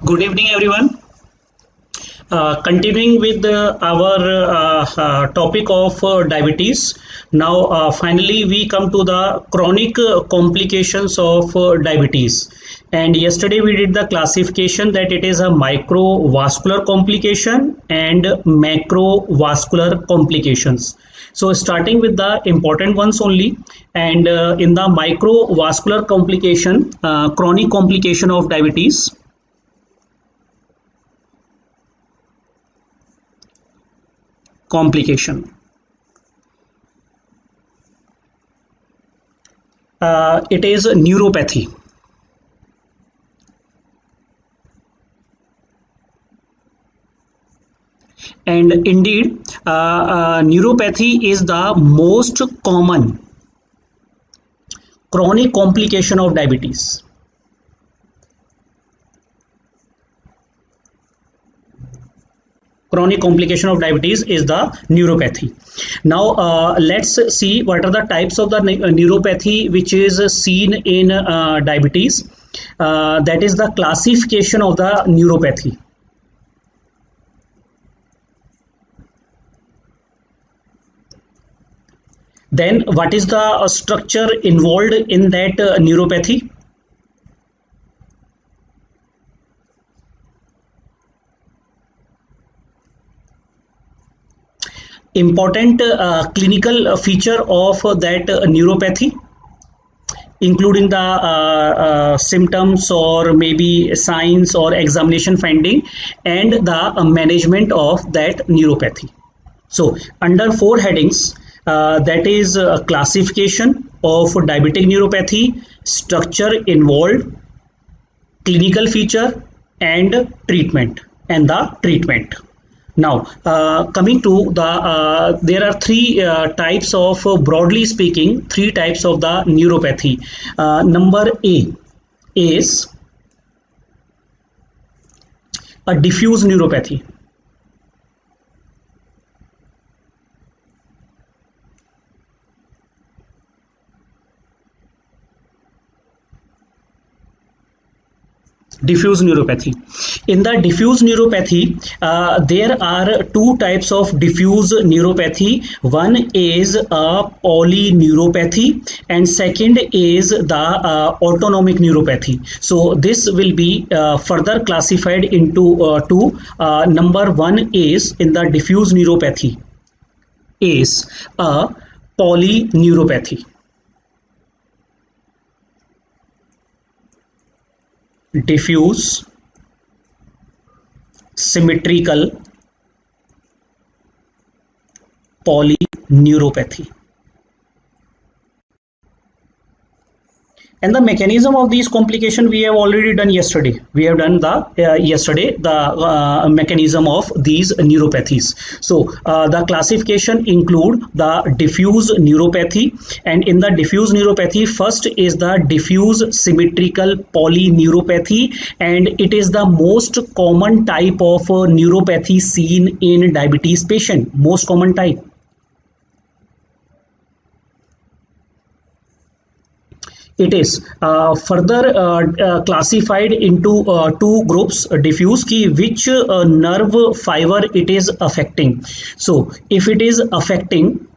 Good evening, everyone. Continuing with our topic of diabetes. Now, finally, we come to the chronic complications of diabetes. And yesterday we did the classification that it is a microvascular complication and macrovascular complications. So, starting with the important ones only, and in the microvascular complication, chronic complication of diabetes. Complication. It is neuropathy. And indeed, neuropathy is the most common chronic complication of diabetes. Chronic complication of diabetes is the neuropathy. Now let's see what are the types of the neuropathy which is seen in diabetes. That is the classification of the neuropathy. Then what is the structure involved in that neuropathy? Important clinical feature of that neuropathy, including the symptoms or maybe signs or examination finding and the management of that neuropathy. So under four headings, that is classification of diabetic neuropathy, structure involved, clinical feature and treatment and the treatment. Now, coming to the, there are three types of, broadly speaking, three types of the neuropathy. Number A is a diffuse neuropathy. Diffuse neuropathy. In the diffuse neuropathy, there are two types of diffuse neuropathy. One is a polyneuropathy and second is the autonomic neuropathy. So this will be further classified into two. Number one is in the diffuse neuropathy is a polyneuropathy. Diffuse symmetrical polyneuropathy. And the mechanism of these complications we have already done yesterday. We have done the yesterday the mechanism of these neuropathies. So the classification include the diffuse neuropathy, and in the diffuse neuropathy, first is the diffuse symmetrical polyneuropathy, and it is the most common type of neuropathy seen in diabetes patient. Most common type. It is further classified into two groups, diffuse ki which nerve fiber it is affecting. So if it is affecting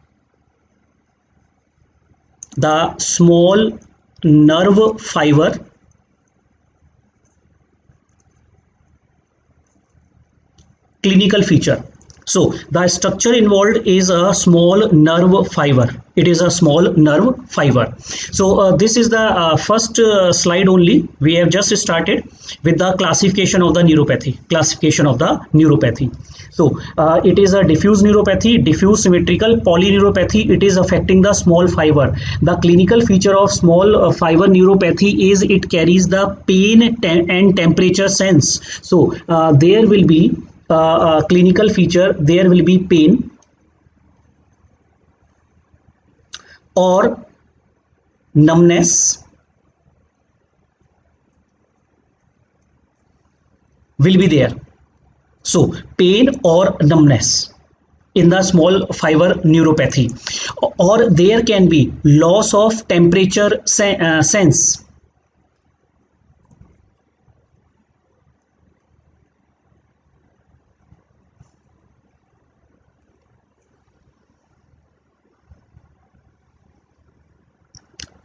the small nerve fiber, clinical feature. So the structure involved is a small nerve fiber. It is a small nerve fiber. So this is the first slide only. We have just started with the classification of the neuropathy. Classification of the neuropathy. So it is a diffuse neuropathy, diffuse symmetrical polyneuropathy. It is affecting the small fiber. The clinical feature of small fiber neuropathy is it carries the pain and temperature sense. So there will be clinical feature, there will be pain or numbness will be there. So pain or numbness in the small fiber neuropathy, or there can be loss of temperature sense.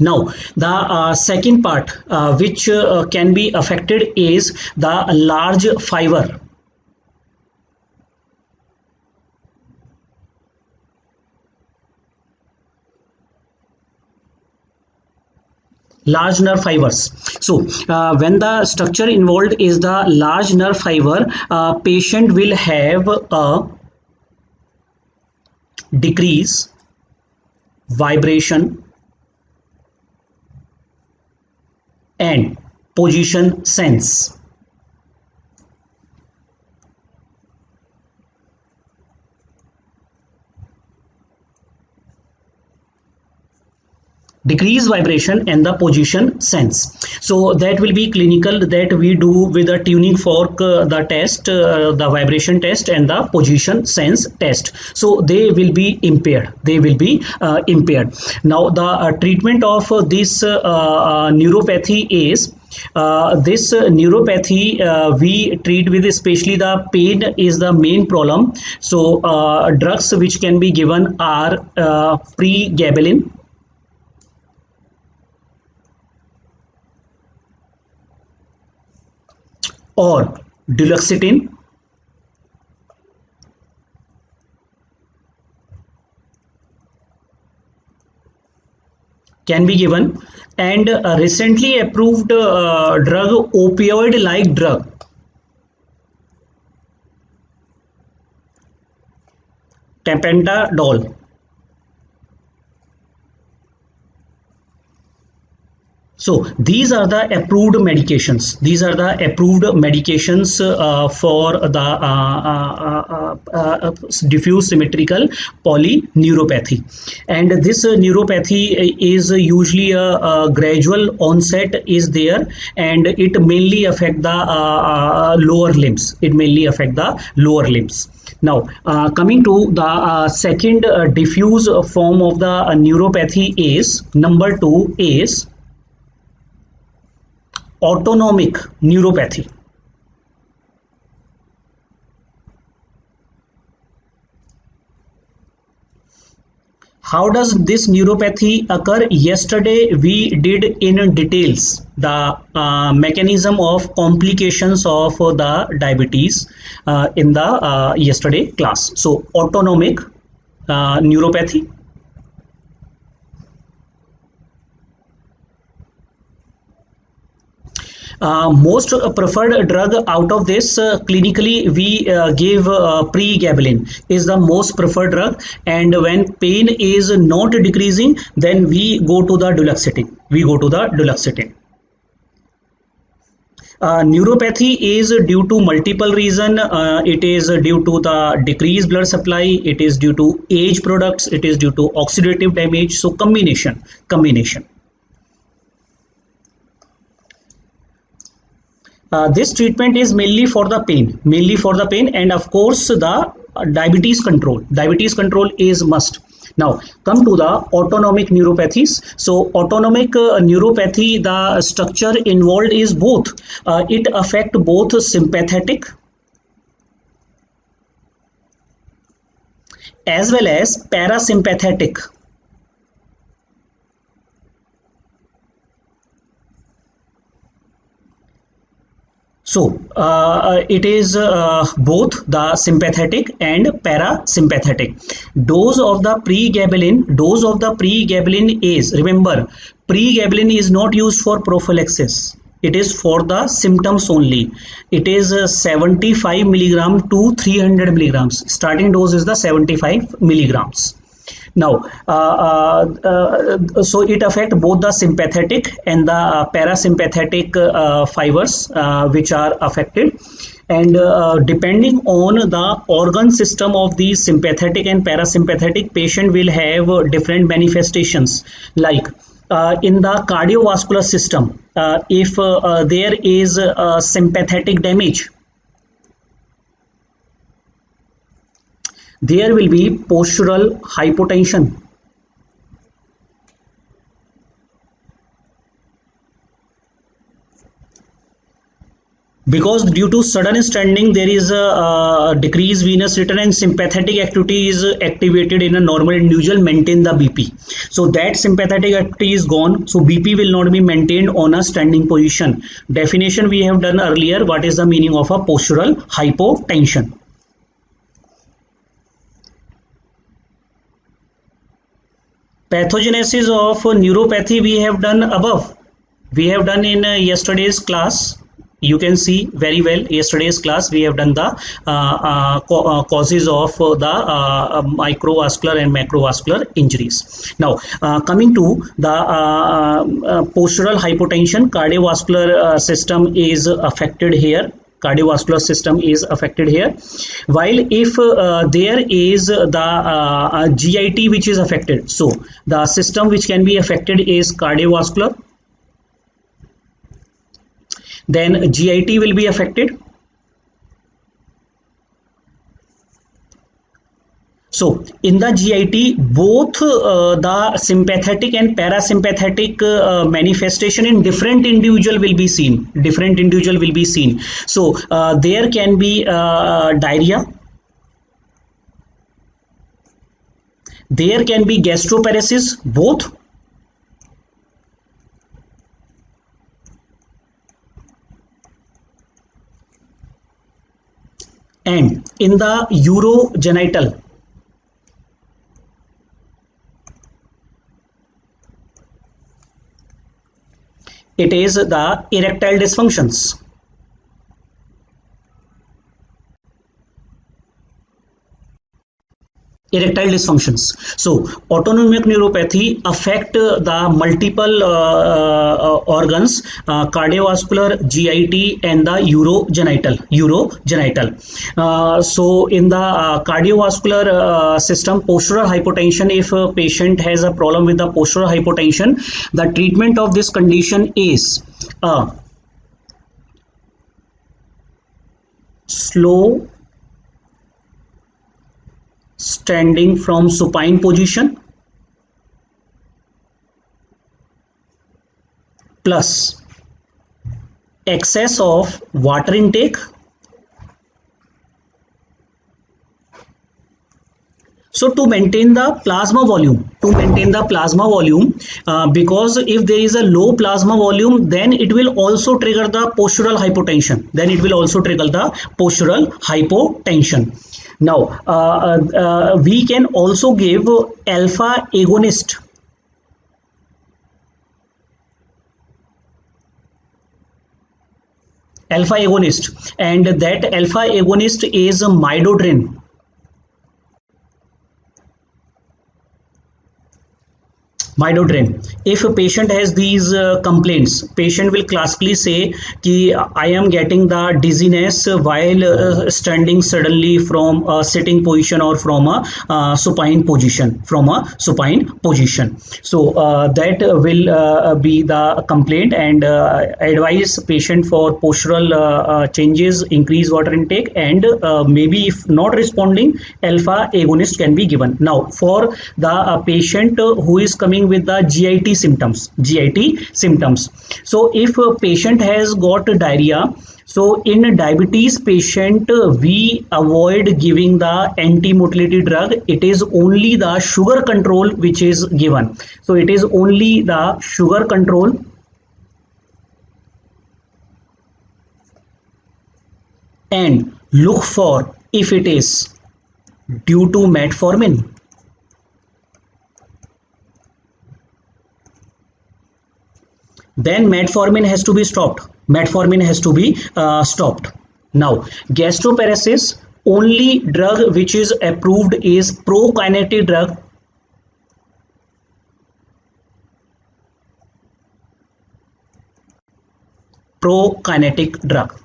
Now, the second part which can be affected is the large fiber. Large nerve fibers. So, when the structure involved is the large nerve fiber, patient will have a decrease vibration and position sense. Decrease vibration and the position sense. So that will be clinical that we do with the tuning fork, the test, the vibration test and the position sense test. So they will be impaired, they will be impaired. Now the treatment of this neuropathy is this neuropathy we treat with, especially the pain is the main problem. So drugs which can be given are pregabalin or duloxetine, can be given, and recently approved drug, opioid like drug, tapentadol. So these are the approved medications. These are the approved medications for the diffuse symmetrical polyneuropathy. And this neuropathy is usually a gradual onset is there, and it mainly affect the lower limbs. It mainly affect the lower limbs. Now, coming to the second diffuse form of the neuropathy is number 2 is autonomic neuropathy. How does this neuropathy occur? Yesterday we did in details the mechanism of complications of the diabetes in the yesterday class. So autonomic neuropathy. Most preferred drug out of this, clinically we give pregabalin is the most preferred drug, and when pain is not decreasing, then we go to the duloxetine. Neuropathy is due to multiple reason. It is due to the decreased blood supply, it is due to age products, it is due to oxidative damage. So combination. This treatment is mainly for the pain, and of course the diabetes control is must. Now come to the autonomic neuropathies. So autonomic neuropathy, the structure involved is both, it affect both sympathetic as well as parasympathetic. So it is both the sympathetic and parasympathetic. Dose of the pregabalin is, remember, pregabalin is not used for prophylaxis. It is for the symptoms only. It is 75 milligram to 300 milligrams. Starting dose is the 75 milligrams. Now, so it affect both the sympathetic and the parasympathetic fibers which are affected, and depending on the organ system of the sympathetic and parasympathetic, patient will have different manifestations. Like in the cardiovascular system, if there is sympathetic damage, there will be postural hypotension. because due to sudden standing there is a decreased venous return and sympathetic activity is activated in a normal individual, maintain the BP. So that sympathetic activity is gone, so BP will not be maintained on a standing position. Definition we have done earlier. What is the meaning of a postural hypotension? Pathogenesis of neuropathy we have done above, we have done in yesterday's class. You can see very well yesterday's class we have done the causes of the microvascular and macrovascular injuries. Now coming to the postural hypotension, cardiovascular system is affected here. Cardiovascular system is affected here, while if there is the GIT which is affected, so the system which can be affected is cardiovascular, then GIT will be affected. So in the GIT, both the sympathetic and parasympathetic manifestation in different individual will be seen. Different individual will be seen. So there can be diarrhea. There can be gastroparesis, both. And in the urogenital, it is the erectile dysfunctions. Erectile dysfunctions. So autonomic neuropathy affect the multiple organs, cardiovascular, GIT and the urogenital. So in the cardiovascular system, postural hypotension, if a patient has a problem with the postural hypotension, the treatment of this condition is slow standing from supine position plus excess of water intake. So to maintain the plasma volume, because if there is a low plasma volume, then it will also trigger the postural hypotension. Now we can also give alpha agonist. And that alpha agonist is midodrine. If a patient has these complaints, patient will classically say कि I am getting the dizziness while standing suddenly from a sitting position or from a supine position. So that will be the complaint, and advise patient for postural changes, increase water intake, and maybe if not responding, alpha agonist can be given. Now for the patient who is coming with the GIT symptoms. So if a patient has got diarrhea, so in a diabetes patient, we avoid giving the anti-motility drug. It is only the sugar control which is given. So it is only the sugar control and look for if it is due to metformin. Then metformin has to be stopped. Now gastroparesis, only drug which is approved is prokinetic drug.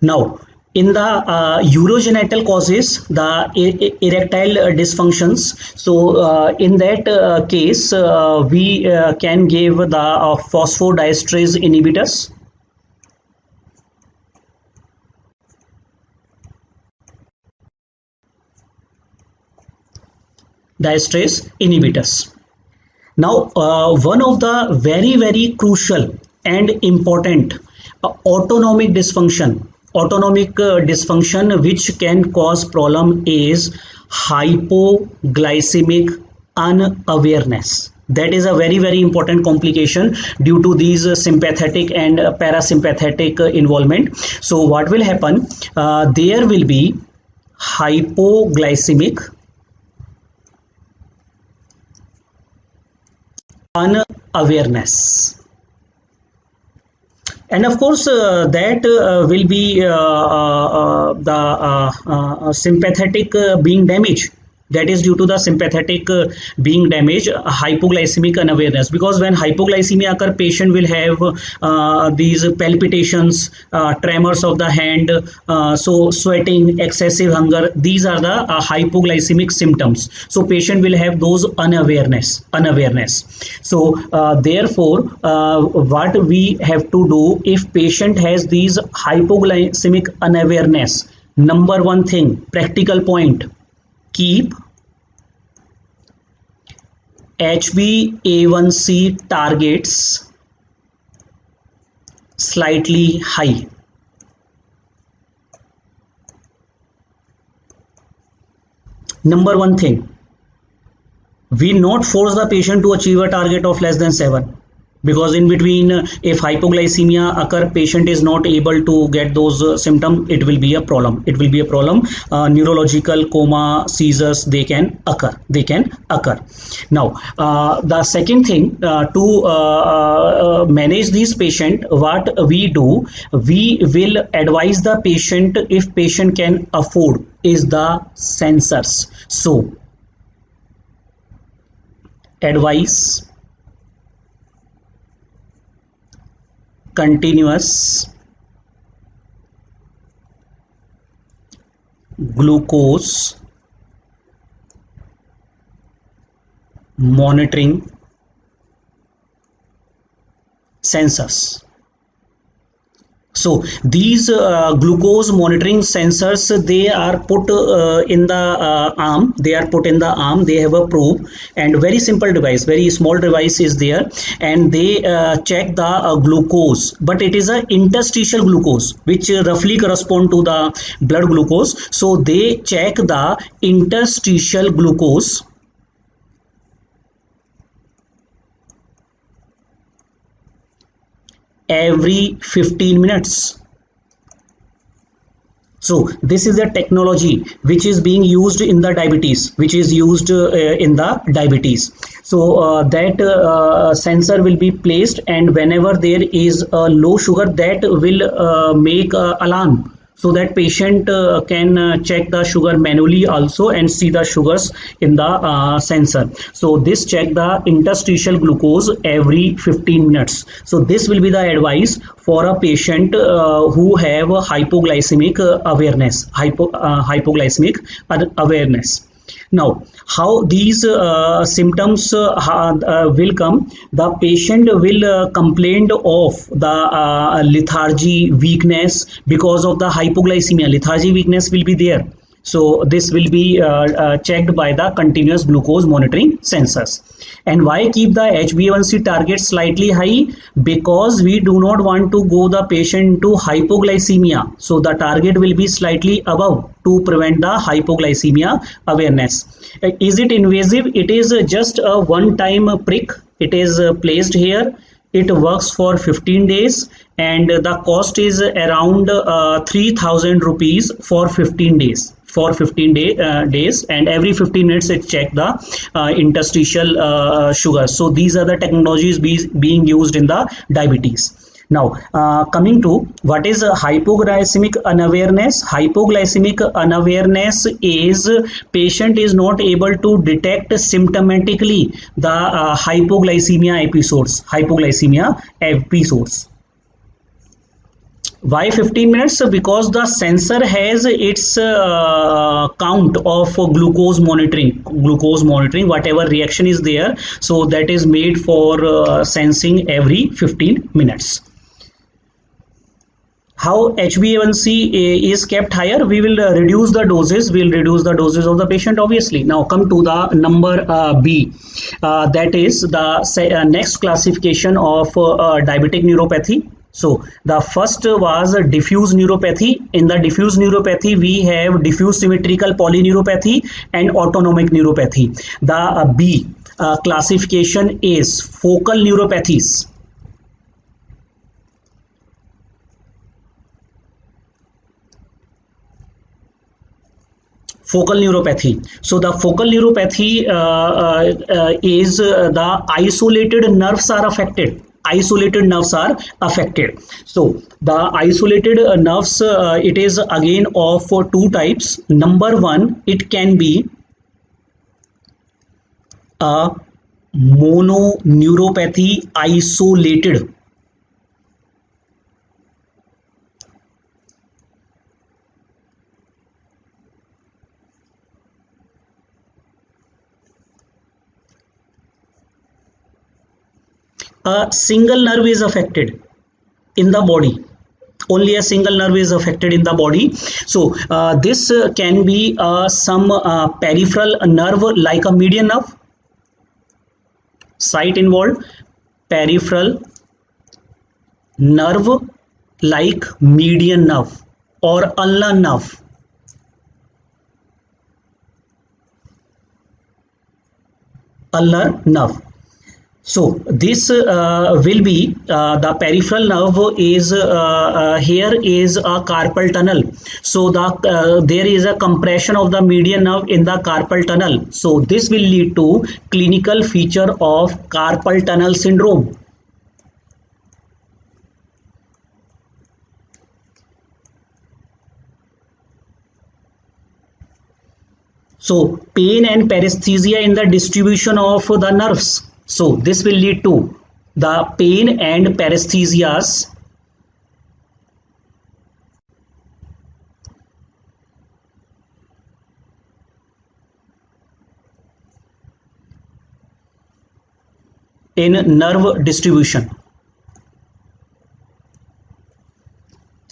Now in the urogenital causes, the erectile dysfunctions. So in that case, we can give the phosphodiesterase inhibitors. Now, one of the very crucial and important autonomic dysfunction which can cause problem is hypoglycemic unawareness. That is a very important complication due to these sympathetic and parasympathetic involvement. So what will happen? There will be hypoglycemic unawareness, and of course that will be the sympathetic being damaged. That is due to the sympathetic being damaged, hypoglycemic unawareness, because when hypoglycemia occur, patient will have these palpitations, tremors of the hand, so sweating, excessive hunger. These are the hypoglycemic symptoms. So patient will have those unawareness. So therefore what we have to do if patient has these hypoglycemic unawareness, number one thing, practical point, keep HbA1c targets slightly high. Number one thing, we not force the patient to achieve a target of less than 7, because in between if hypoglycemia occur, patient is not able to get those symptoms, it will be a problem. Neurological coma, seizures, they can occur. Now the second thing, to manage this patient, what we do, we will advise the patient, if patient can afford, is the sensors. So advise continuous glucose monitoring sensors. So these glucose monitoring sensors, they are put in the arm. They have a probe, and very simple device, very small device is there, and they check the glucose, but it is a interstitial glucose which roughly correspond to the blood glucose. So they check the interstitial glucose every 15 minutes. So this is a technology which is being used in the diabetes, So that sensor will be placed, and whenever there is a low sugar, that will make alarm, so that patient can check the sugar manually also and see the sugars in the sensor. So this check the interstitial glucose every 15 minutes. So this will be the advice for a patient who have a hypoglycemic awareness. Now, how these symptoms will come? The patient will complain of the lethargy, weakness, because of the hypoglycemia. Lethargy, weakness will be there. So this will be checked by the continuous glucose monitoring sensors. And why keep the HbA1c target slightly high? Because we do not want to go the patient to hypoglycemia. So the target will be slightly above to prevent the hypoglycemia awareness. Is it invasive? It is just a one-time prick. It is placed here. It works for 15 days, and the cost is around 3,000 rupees for 15 days. Days, and every 15 minutes it check the interstitial sugar. So these are the technologies being used in the diabetes. Now coming to what is hypoglycemic unawareness. Hypoglycemic unawareness is patient is not able to detect symptomatically the hypoglycemia episodes. Why 15 minutes? Because the sensor has its count of glucose monitoring, whatever reaction is there, so that is made for sensing every 15 minutes. how HbA1c is kept higher? We will reduce the doses. We'll reduce the doses of the patient, obviously. Now come to the number B. That is the next classification of diabetic neuropathy. So the first was diffuse neuropathy. In the diffuse neuropathy, we have diffuse symmetrical polyneuropathy and autonomic neuropathy. The B classification is focal neuropathies. Focal neuropathy. So the focal neuropathy is the isolated nerves are affected. Isolated nerves are affected. So the isolated nerves, it is again of two types. Number one, it can be a mononeuropathy isolated. A single nerve is affected in the body. Only a single nerve is affected in the body. So this can be some peripheral nerve like a median nerve. Site involved, peripheral nerve like median nerve or ulnar nerve. Ulnar nerve. So this will be the peripheral nerve is here is a carpal tunnel. So there is a compression of the median nerve in the carpal tunnel. So this will lead to clinical feature of carpal tunnel syndrome. So pain and paresthesia in the distribution of the nerves. So this will lead to the pain and paresthesias in nerve distribution.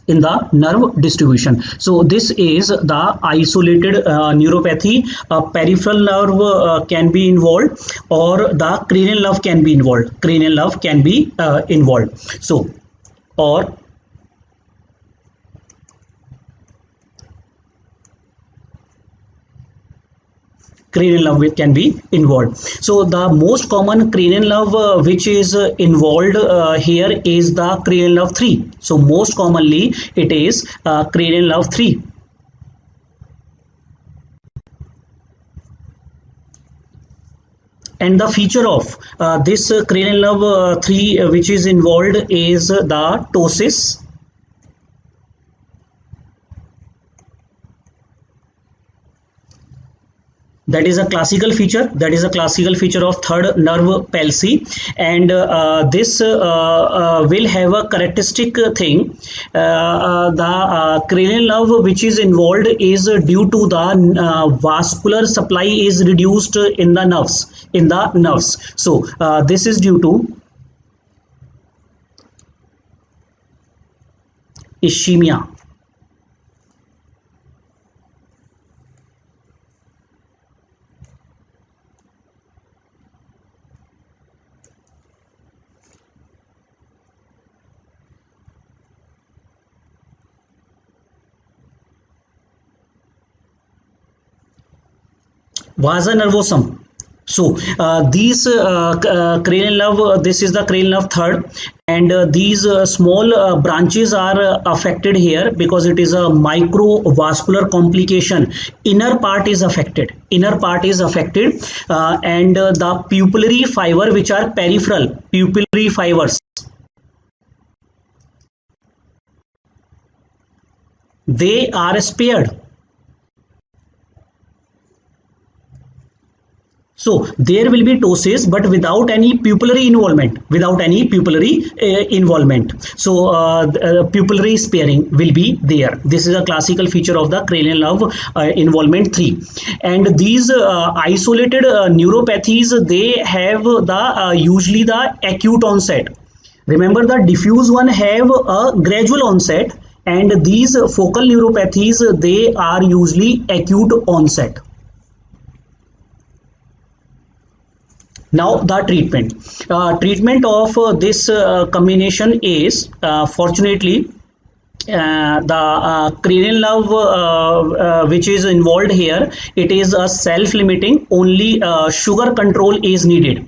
In the nerve distribution. So this is the isolated neuropathy. Peripheral nerve can be involved or the cranial nerve can be involved. Cranial nerve can be involved. So or cranial nerve can be involved. So the most common cranial nerve which is involved here is the cranial nerve 3. So most commonly it is cranial nerve 3. And the feature of this cranial nerve 3 which is involved is the ptosis. That is a classical feature. That is a classical feature of third nerve palsy, and this will have a characteristic thing. The cranial nerve which is involved is due to the vascular supply is reduced in the nerves. So this is due to ischemia. Vasa nervosum. So these cranial nerve, this is the cranial nerve third, and these small branches are affected here because it is a microvascular complication. Inner part is affected. Inner part is affected, and the pupillary fiber, which are peripheral pupillary fibers, they are spared. So there will be ptosis, but without any pupillary involvement. So pupillary sparing will be there. This is a classical feature of the cranial nerve involvement 3. And these isolated neuropathies, they have the usually the acute onset. Remember, the diffuse one have a gradual onset, and these focal neuropathies, they are usually acute onset. Now the treatment of this combination is fortunately the cranial nerve which is involved here, it is a self-limiting, only sugar control is needed.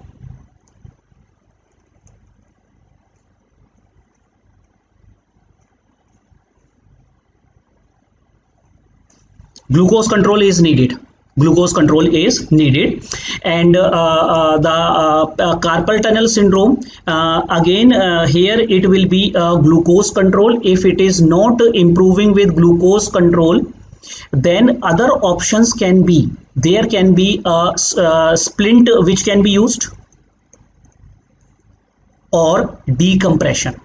Glucose control is needed. Glucose control is needed. And the carpal tunnel syndrome, again here it will be glucose control. If it is not improving with glucose control, then other options can be, there can be a splint which can be used, or decompression.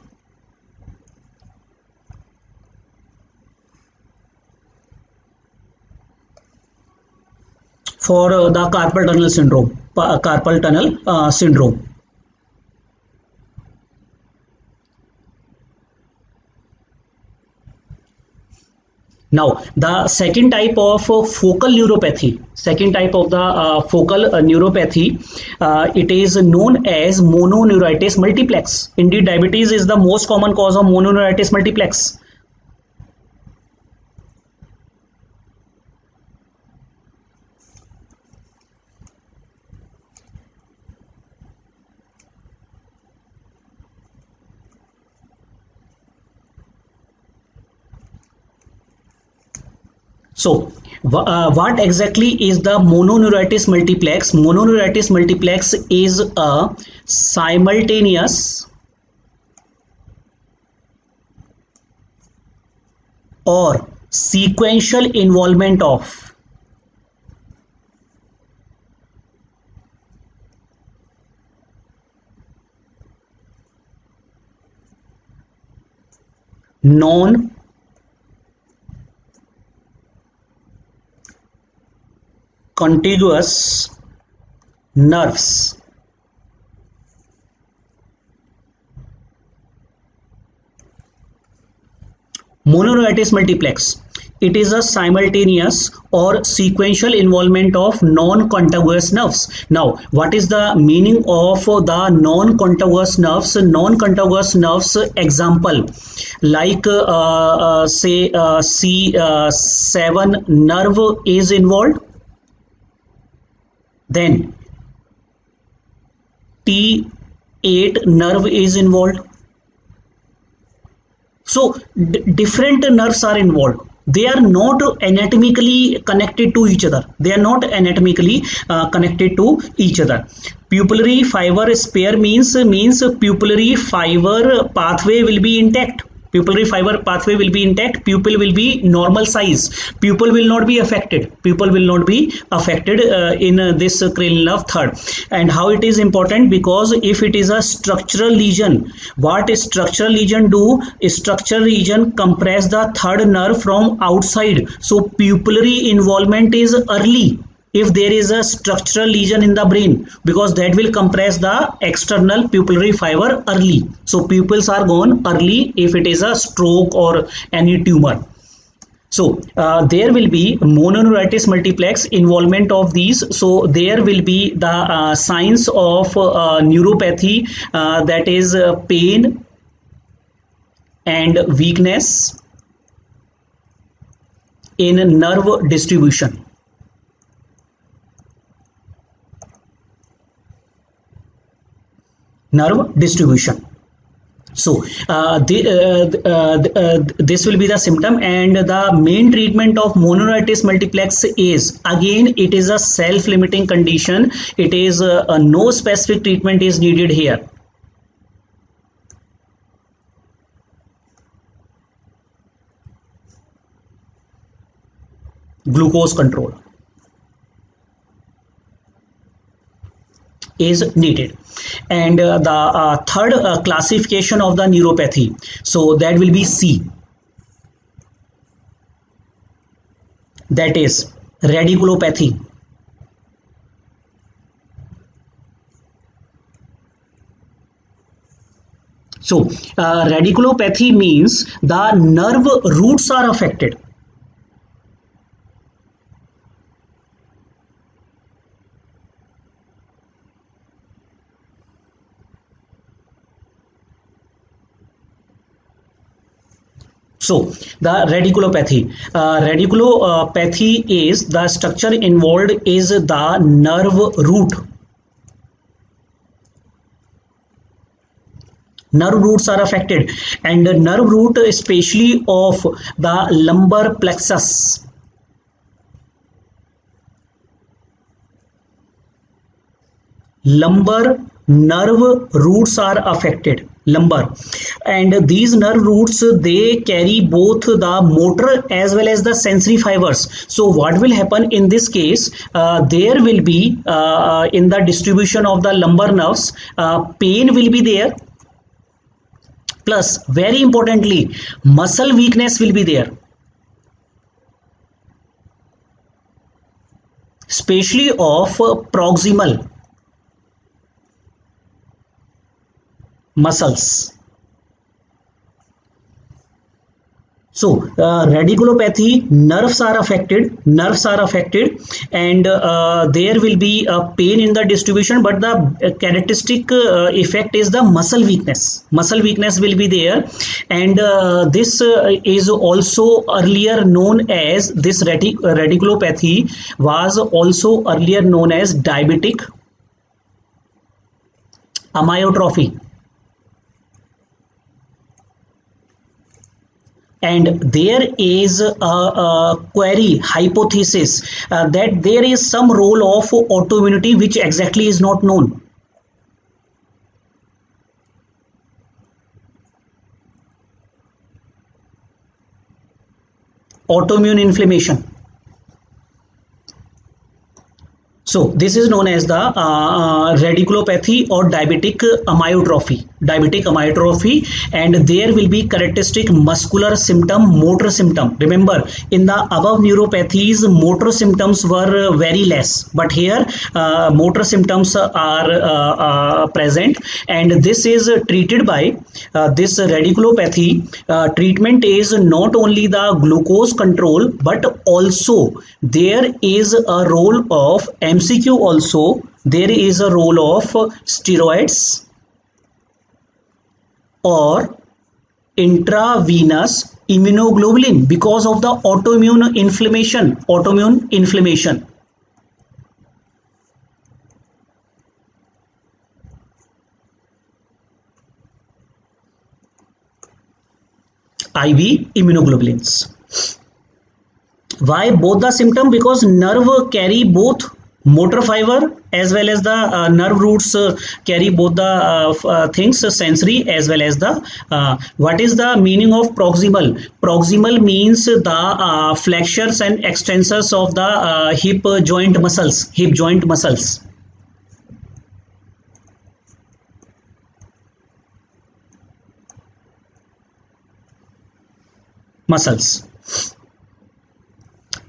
For the carpal tunnel syndrome. Now the second type of focal neuropathy, second type of the focal neuropathy, it is known as mononeuritis multiplex. Indeed, diabetes is the most common cause of mononeuritis multiplex. So what exactly is the mononeuritis multiplex? Mononeuritis multiplex is a simultaneous or sequential involvement of non contiguous nerves. Mononeuritis multiplex, it is a simultaneous or sequential involvement of non-contiguous nerves. Now, what is the meaning of the non-contiguous nerves? Non-contiguous nerves, example, like say C7 nerve is involved, then T8 nerve is involved. So different nerves are involved. They are not anatomically connected to each other. They are not anatomically connected to each other. Pupillary fiber spare means pupillary fiber pathway will be intact. Pupillary fiber pathway will be intact. Pupil will be normal size. Pupil will not be affected. Pupil will not be affected in this cranial nerve third. And how it is important? Because if it is a structural lesion, what a structural lesion do? A structural lesion compress the third nerve from outside. So pupillary involvement is early if there is a structural lesion in the brain, because that will compress the external pupillary fiber early. So pupils are gone early if it is a stroke or any tumor. So there will be mononeuritis multiplex involvement of these. So there will be the signs of neuropathy, that is pain and weakness in nerve distribution. Nerve distribution. So this will be the symptom, and the main treatment of mononeuritis multiplex is, again, it is a self-limiting condition. It is no specific treatment is needed here. Glucose control is needed. And the third classification of the neuropathy, so that will be C, that is radiculopathy. So radiculopathy means the nerve roots are affected. So the radiculopathy is the structure involved is the nerve root. Nerve roots are affected, and the nerve root especially of the lumbar plexus. Lumbar nerve roots are affected, lumbar, and these nerve roots they carry both the motor as well as the sensory fibers. So what will happen in this case, there will be in the distribution of the lumbar nerves, pain will be there, plus very importantly muscle weakness will be there, especially of proximal muscles. So radiculopathy, nerves are affected, and there will be a pain in the distribution, but the characteristic effect is the muscle weakness. Muscle weakness will be there, and this is also earlier known as this radiculopathy was also earlier known as diabetic amyotrophy. And there is a query hypothesis that there is some role of autoimmunity which exactly is not known. Autoimmune inflammation. So this is known as the radiculopathy or diabetic amyotrophy. And there will be characteristic muscular symptom, motor symptom. Remember, in the above neuropathies, motor symptoms were very less, but here motor symptoms are present, and this is treated by this radiculopathy. Treatment is not only the glucose control, but also there is a role of MCQ also, there is a role of steroids or intravenous immunoglobulin because of the autoimmune inflammation. IV immunoglobulins. Why both the symptom? Because nerve carry both motor fiber as well as the nerve roots carry both the things, sensory as well as the what is the meaning of proximal? Proximal means the flexors and extensors of the hip joint muscles.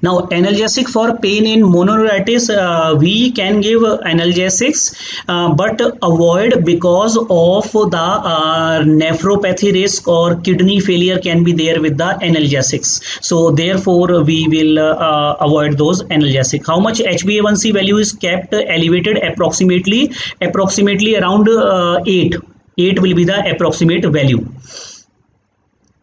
Now analgesic for pain in mononeuritis, we can give analgesics, but avoid because of the nephropathy risk or kidney failure can be there with the analgesics. So therefore we will avoid those analgesic. How much HbA1c value is kept elevated? Approximately around 8. 8 will be the approximate value.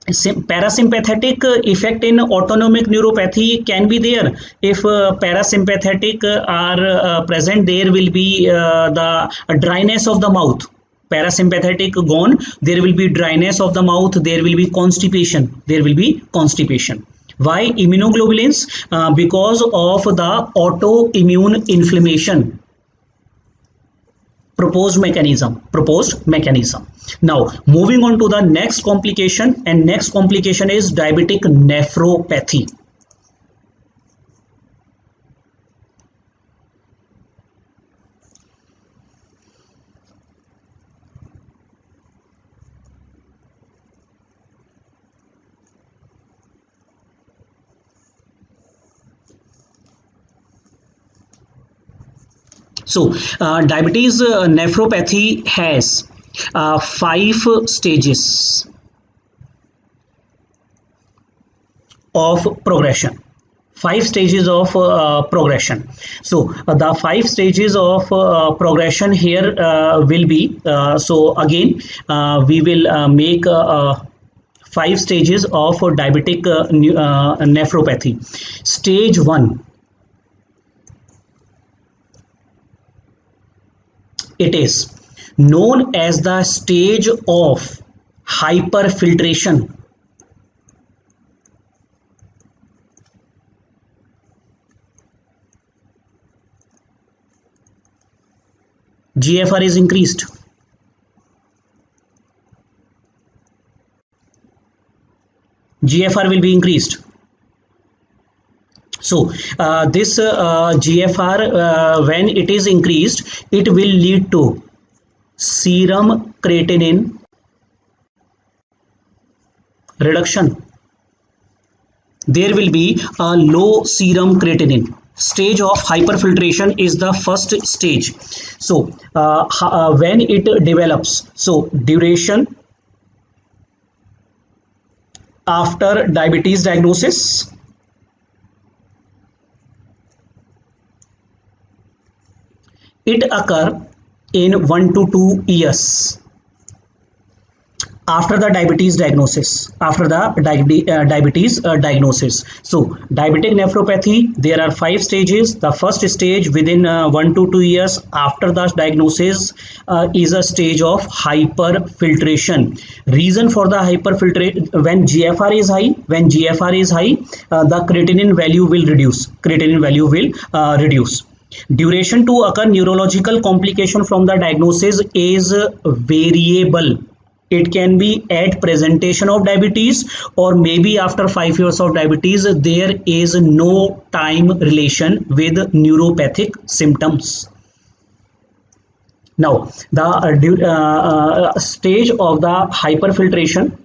Parasympathetic effect in autonomic neuropathy can be there. If parasympathetic are present, there will be the dryness of the mouth. Parasympathetic gone, there will be dryness of the mouth, there will be constipation. Why immunoglobulins? Because of the autoimmune inflammation. Proposed mechanism. Now moving on to the next complication, and next complication is diabetic nephropathy. So diabetes nephropathy has five stages of progression. Five stages of progression. So the five stages of progression here will be, so again we will make five stages of diabetic nephropathy. Stage 1, it is known as the stage of hyperfiltration. GFR is increased. GFR will be increased. So this GFR, when it is increased, it will lead to serum creatinine reduction. There will be a low serum creatinine. Stage of hyperfiltration is the first stage. So when it develops, so duration after diabetes diagnosis, it occur in 1 to 2 years after the diabetes diagnosis. After the diabetes diagnosis. So diabetic nephropathy, there are five stages. The first stage within 1 to 2 years after the diagnosis is a stage of hyperfiltration. Reason for the hyperfiltration: when GFR is high, the creatinine value will reduce. Duration to occur neurological complication from the diagnosis is variable. It can be at presentation of diabetes, or maybe after 5 years of diabetes. There is no time relation with neuropathic symptoms. Now the stage of the hyperfiltration.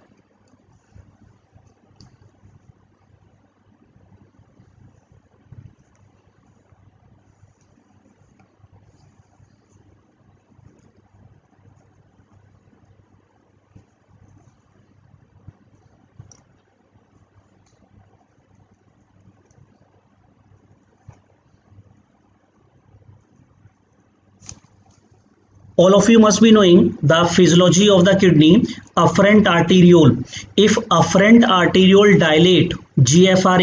All of you must be knowing the physiology of the kidney. Afferent arteriole. If afferent arteriole dilate, GFR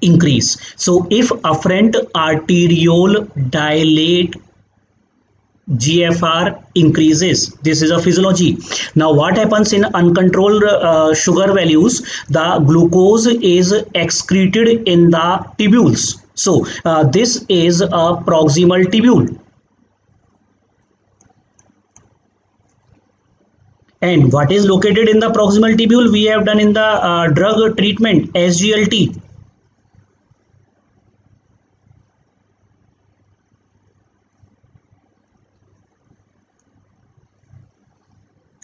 increase. So if afferent arteriole dilate, GFR increases. This is a physiology. Now what happens in uncontrolled sugar values? The glucose is excreted in the tubules. So this is a proximal tubule. And what is located in the proximal tubule? We have done in the drug treatment, SGLT.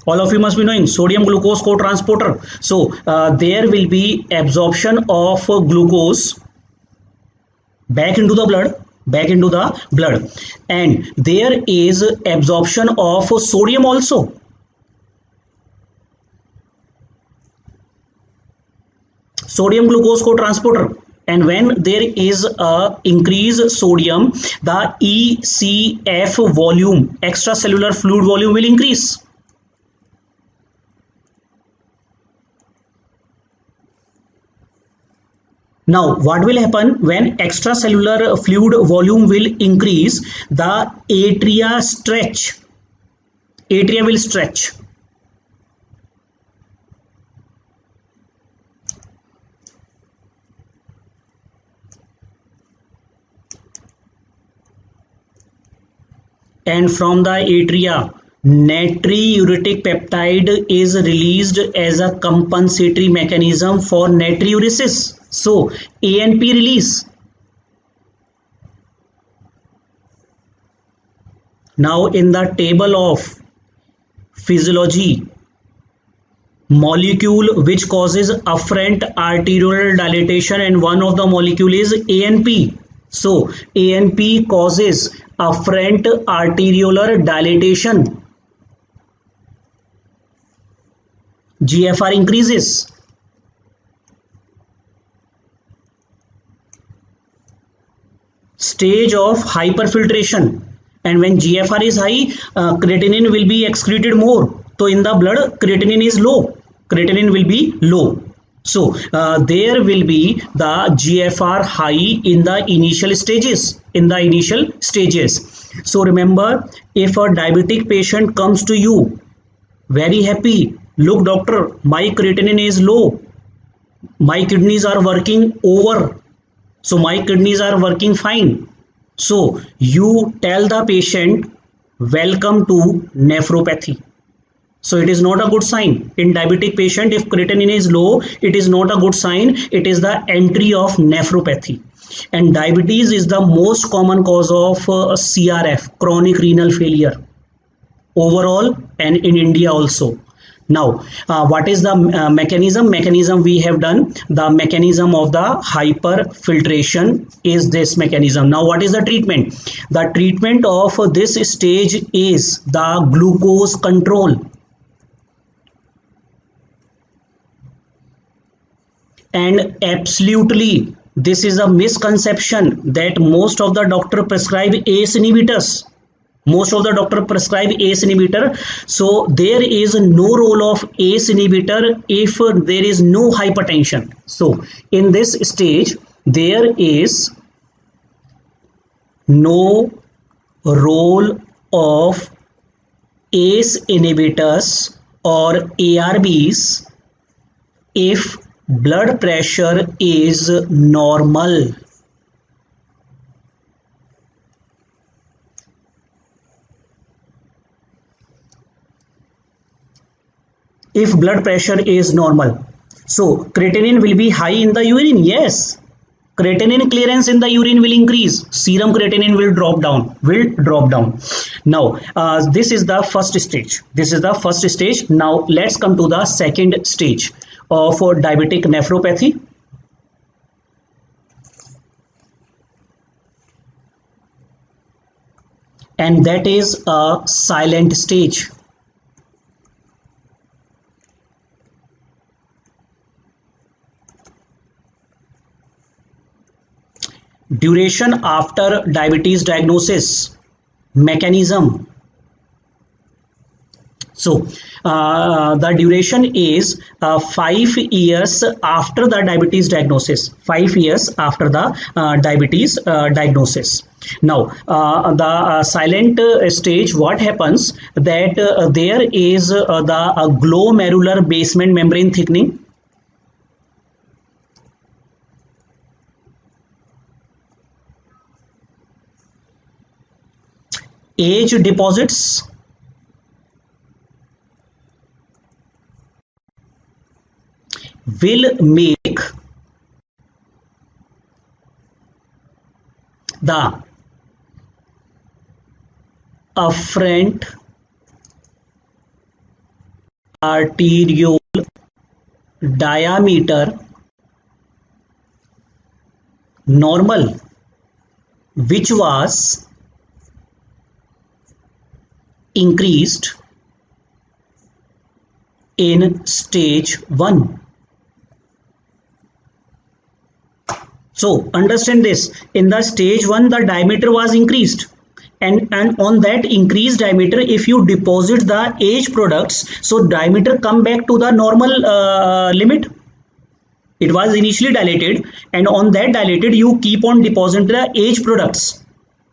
All of you must be knowing sodium glucose co-transporter. So there will be absorption of glucose back into the blood, and there is absorption of sodium also. Sodium glucose co-transporter, and when there is a increased sodium, the ECF volume, extracellular fluid volume, will increase. Now what will happen when extracellular fluid volume will increase? The atria will stretch. And from the atria, natriuretic peptide is released as a compensatory mechanism for natriuresis. So ANP release. Now in the table of physiology, molecule which causes afferent arterial dilatation, and one of the molecule is ANP. So ANP causes afferent arteriolar dilatation. GFR increases. Stage of hyperfiltration, and when GFR is high, creatinine will be excreted more. So in the blood, creatinine is low. Creatinine will be low. So there will be the GFR high in the initial stages. So remember, if a diabetic patient comes to you very happy, look doctor, my creatinine is low, my kidneys are working over, so my kidneys are working fine. So you tell the patient, welcome to nephropathy. So it is not a good sign in diabetic patient. If creatinine is low, it is not a good sign. It is the entry of nephropathy. And diabetes is the most common cause of CRF, chronic renal failure, overall and in India also. Now, what is the mechanism we have done? The mechanism of the hyperfiltration is this mechanism. Now, what is the treatment? The treatment of this stage is the glucose control. And absolutely, this is a misconception that most of the doctor prescribe ACE inhibitors. So there is no role of ACE inhibitor if there is no hypertension. So in this stage, there is no role of ACE inhibitors or ARBs if blood pressure is normal. If blood pressure is normal. So creatinine will be high in the urine. Yes, creatinine clearance in the urine will increase. Serum creatinine will drop down. Now this is the first stage. Now let's come to the second stage of diabetic nephropathy. And that is a silent stage. Duration after diabetes diagnosis, mechanism. So the duration is 5 years after the diabetes diagnosis. 5 years after the diabetes diagnosis. Now the silent stage, what happens that there is the glomerular basement membrane thickening. Age deposits, will make the afferent arteriole diameter normal, which was increased in stage 1. So understand this, in the stage 1 the diameter was increased, and on that increased diameter, if you deposit the age products, so diameter come back to the normal limit. It was initially dilated, and on that dilated you keep on depositing the age products,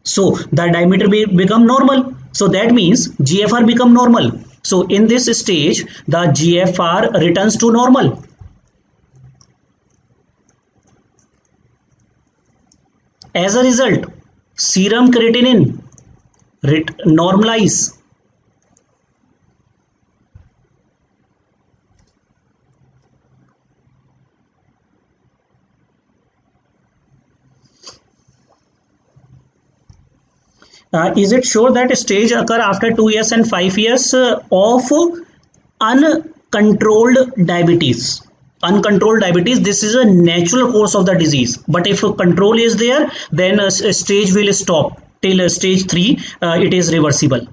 so the diameter become normal. So that means GFR become normal. So in this stage, the GFR returns to normal. As a result, serum creatinine normalize. Is it sure that stage occur after 2 years and 5 years of uncontrolled diabetes? Uncontrolled diabetes, this is a natural course of the disease. But if control is there, then a stage will stop till stage 3. It is reversible.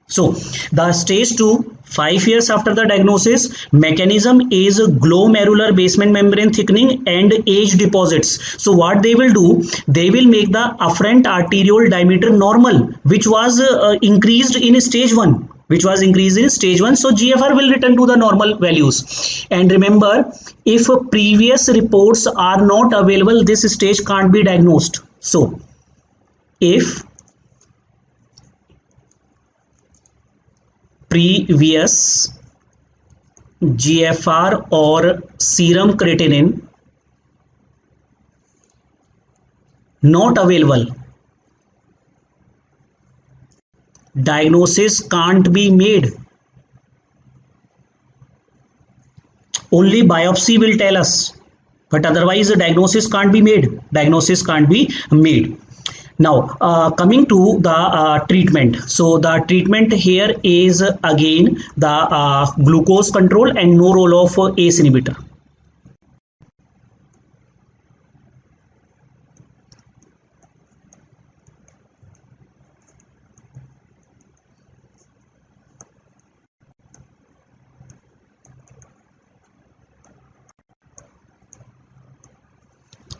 So the stage 2, 5 years after the diagnosis, mechanism is glomerular basement membrane thickening and age deposits. So what they will do, they will make the afferent arteriole diameter normal, which was increased in stage 1. Which was increased in stage 1. So GFR will return to the normal values. And remember, if previous reports are not available, this stage can't be diagnosed. So if previous GFR or serum creatinine not available, diagnosis can't be made. Only biopsy will tell us, but otherwise the diagnosis can't be made. Diagnosis can't be made. Now coming to the treatment. So the treatment here is again the glucose control and no role of ACE inhibitor.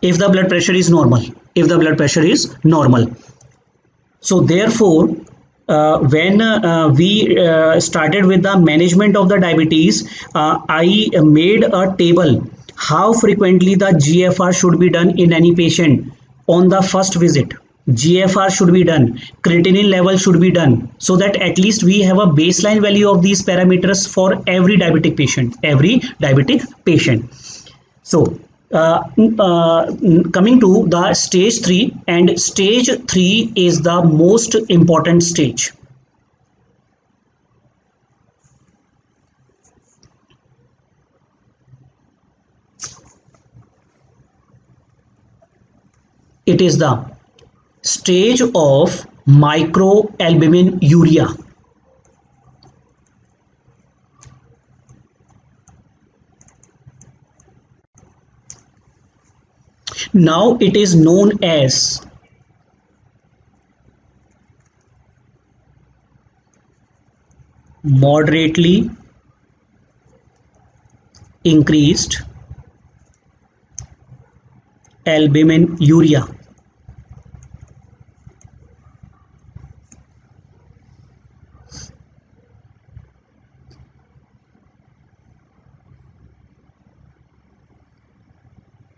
If the blood pressure is normal, if the blood pressure is normal. So therefore when we started with the management of the diabetes, I made a table how frequently the GFR should be done in any patient. On the first visit, GFR should be done, creatinine level should be done, so that at least we have a baseline value of these parameters for every diabetic patient. So coming to the stage 3, and stage 3 is the most important stage. It is the stage of microalbuminuria. Now it is known as moderately increased albuminuria.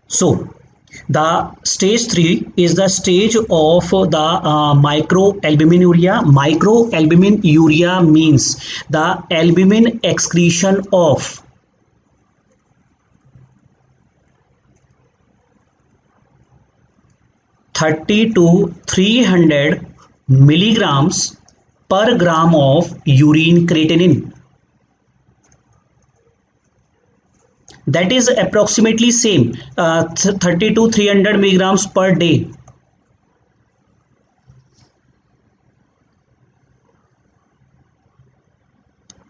So the stage 3 is the stage of the microalbuminuria. Microalbuminuria means the albumin excretion of 30 to 300 milligrams per gram of urine creatinine. That is approximately same 30 to 300 milligrams per day.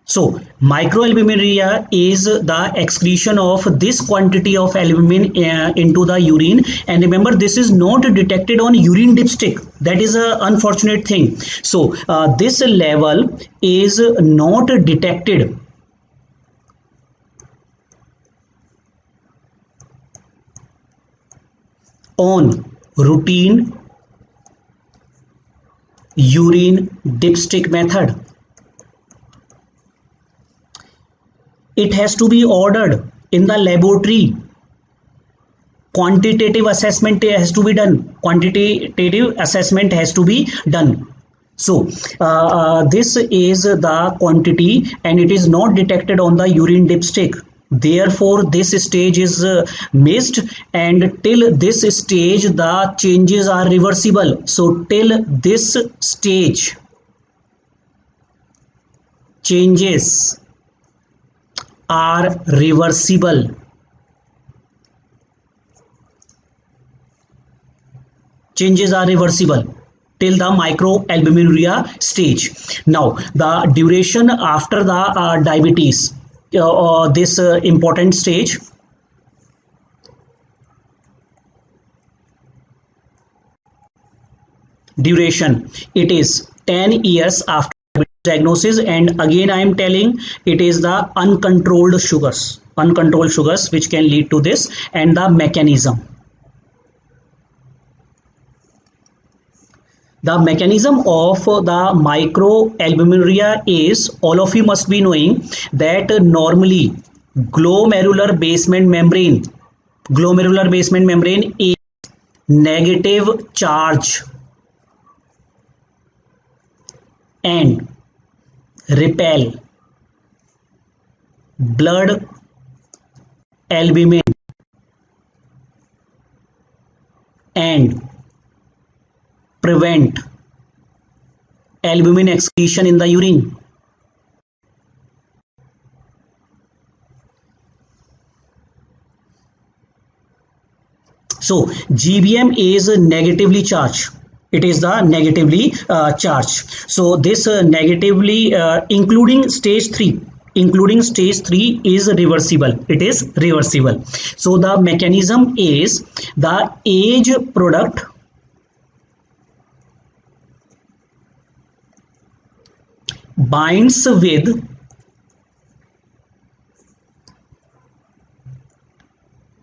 So microalbuminuria is the excretion of this quantity of albumin into the urine, and remember this is not detected on urine dipstick. That is an unfortunate thing. So this level is not detected on routine urine dipstick method. It has to be ordered in the laboratory. Quantitative assessment has to be done. So this is the quantity, and it is not detected on the urine dipstick. Therefore this stage is missed, and till this stage the changes are reversible. So till this stage changes are reversible. Changes are reversible till the microalbuminuria stage. Now the duration after the diabetes, this important stage, duration, it is 10 years after diagnosis. And again I am telling, it is the uncontrolled sugars which can lead to this. And the mechanism, of the microalbuminuria is, all of you must be knowing that normally glomerular basement membrane is negative charge and repel blood albumin and prevent albumin excretion in the urine. So GBM is negatively charged. It is the negatively charged. So this negatively including stage 3, is reversible. It is reversible. So the mechanism is the age product binds with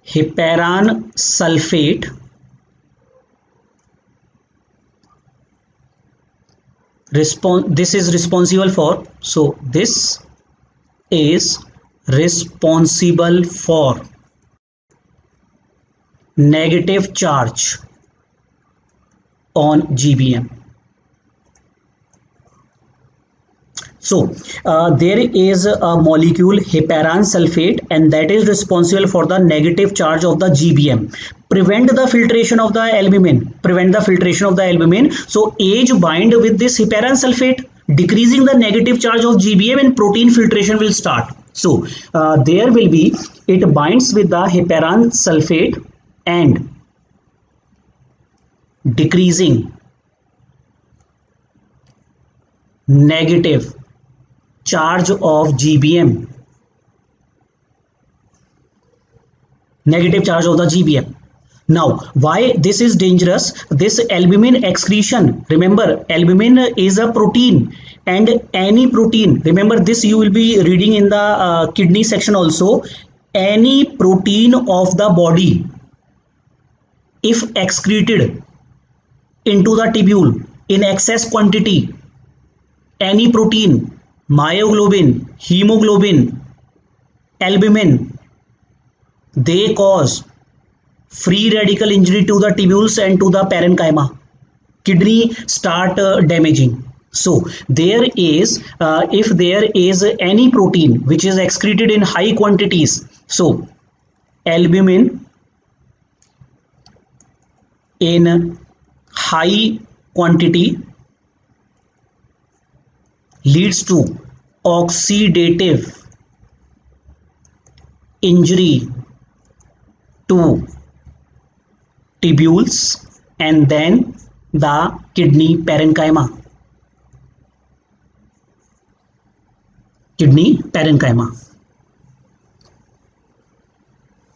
heparan sulfate this is responsible for, so this is responsible for negative charge on GBM. So there is a molecule heparan sulfate, and that is responsible for the negative charge of the GBM. Prevent the filtration of the albumin. So age bind with this heparan sulfate, decreasing the negative charge of GBM, and protein filtration will start. So there will be, it binds with the heparan sulfate and decreasing negative charge of GBM. Now, why this is dangerous? This albumin excretion, remember albumin is a protein, and any protein, remember this you will be reading in the kidney section also, any protein of the body, if excreted into the tubule in excess quantity, any protein, myoglobin, hemoglobin, albumin, they cause free radical injury to the tubules and to the parenchyma. Kidney start damaging. So there is, if there is any protein which is excreted in high quantities, so albumin in high quantity leads to oxidative injury to tubules and then the kidney parenchyma.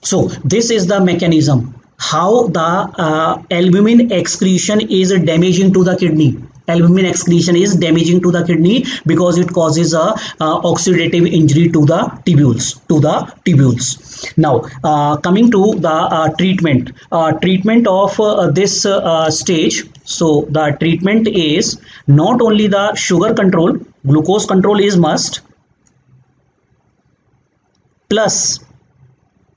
So this is the mechanism how the albumin excretion is damaging to the kidney. Because it causes a oxidative injury to the tubules. Now coming to the treatment of this stage. So the treatment is not only the sugar control, glucose control is must, plus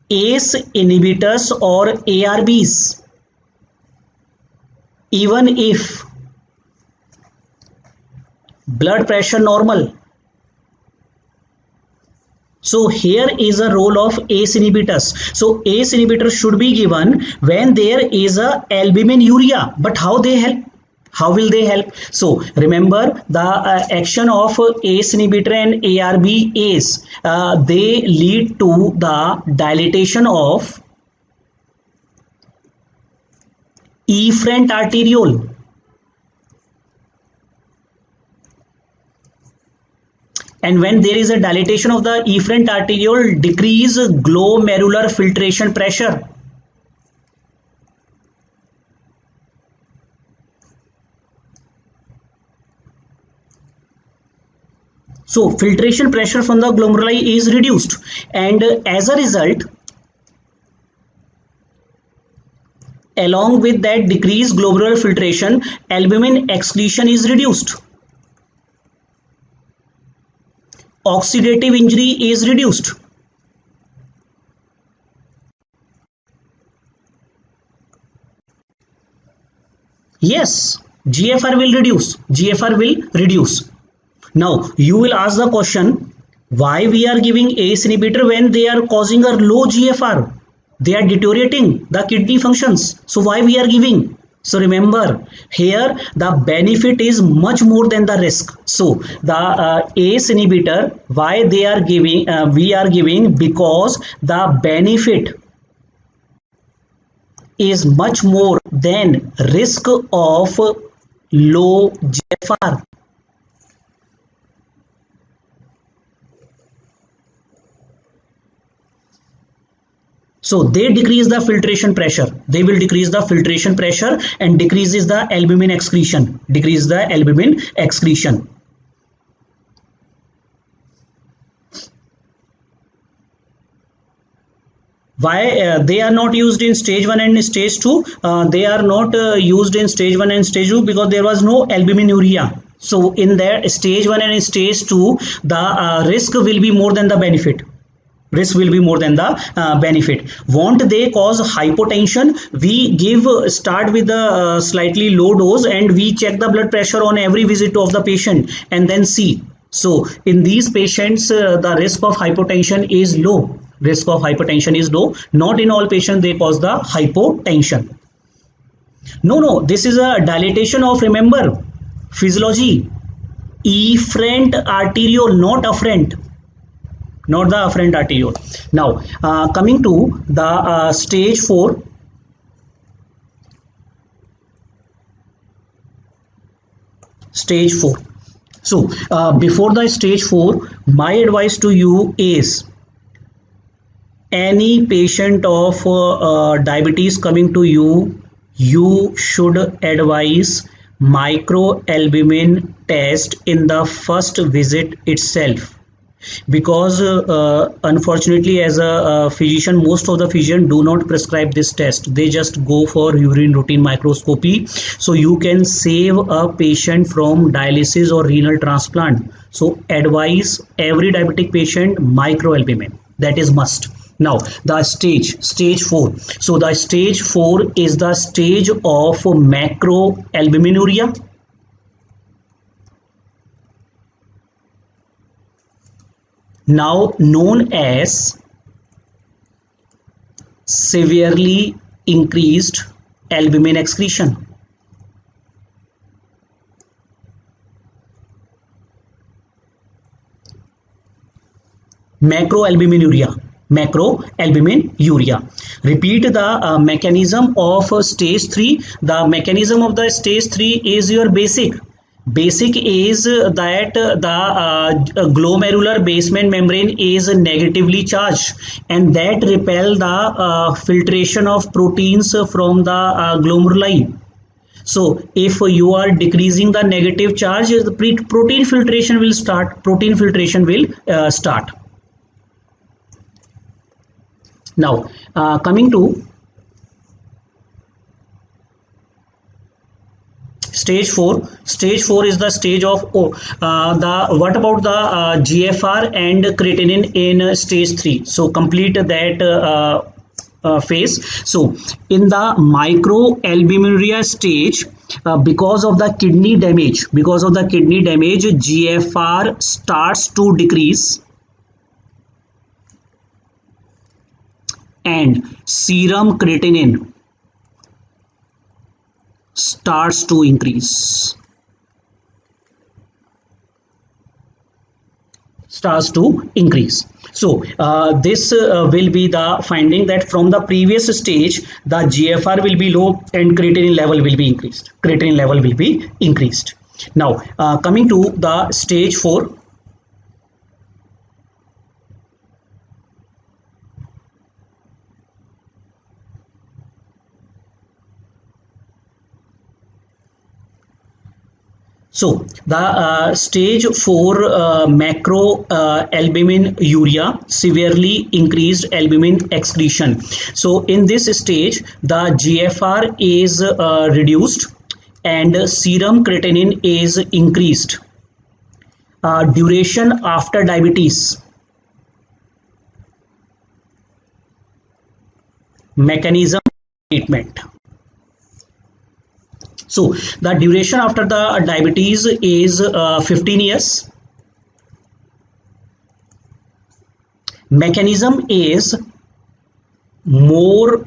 ACE inhibitors or ARBs. Even if blood pressure normal, so here is a role of ACE inhibitors. So ACE inhibitors should be given when there is a albuminuria. But how they help? How will they help? So remember the action of ACE inhibitor and ARB is they lead to the dilatation of efferent arteriole. And when there is a dilatation of the efferent arteriole, decrease glomerular filtration pressure. So filtration pressure from the glomeruli is reduced, and as a result, along with that decreased glomerular filtration, albumin excretion is reduced, oxidative injury is reduced. Yes, GFR will reduce. GFR will reduce. Now you will ask the question, why we are giving ACE inhibitor when they are causing a low GFR? They are deteriorating the kidney functions. So why we are giving? So remember, here the benefit is much more than the risk. So the ACE inhibitor, why they are giving, we are giving, because the benefit is much more than risk of low GFR. So they decrease the filtration pressure. They will decrease the filtration pressure and decreases the albumin excretion. Decrease the albumin excretion. Why they are not used in stage 1 and stage 2? They are not used in stage 1 and stage 2 because there was no albuminuria. So in their stage 1 and stage 2, the risk will be more than the benefit. Risk will be more than the benefit. Won't they cause hypotension? We give start with the slightly low dose and we check the blood pressure on every visit of the patient and then see. So in these patients, the risk of hypotension is low. Risk of hypotension is low. Not in all patients they cause the hypotension. No, this is a dilatation of, remember, physiology. Efferent arteriole, not afferent, not the afferent arteriole. Now coming to the stage 4. Stage 4. So before the stage 4, my advice to you is, any patient of diabetes coming to you, you should advise microalbumin test in the first visit itself, because unfortunately as a physician, most of the physicians do not prescribe this test. They just go for urine routine microscopy. So you can save a patient from dialysis or renal transplant. So advise every diabetic patient microalbumin, that is must. Now the stage 4. So the stage 4 is the stage of macroalbuminuria, now known as severely increased albumin excretion. Macroalbuminuria. Repeat the mechanism of stage 3. The mechanism of the stage 3 is your basic is that the glomerular basement membrane is negatively charged, and that repel the filtration of proteins from the glomeruli. So if you are decreasing the negative charge, the protein filtration will start. Now coming to stage 4. Stage 4 is the stage of the what about the GFR and creatinine in stage 3? So complete that phase. So in the microalbuminuria stage, because of the kidney damage, GFR starts to decrease and serum creatinine starts to increase. So this will be the finding that from the previous stage the GFR will be low and creatinine level will be increased. Now coming to the stage 4. So the stage 4 macroalbuminuria, severely increased albumin excretion. So in this stage the GFR is reduced and serum creatinine is increased. Duration after diabetes. Mechanism treatment. So the duration after the diabetes is 15 years. Mechanism is more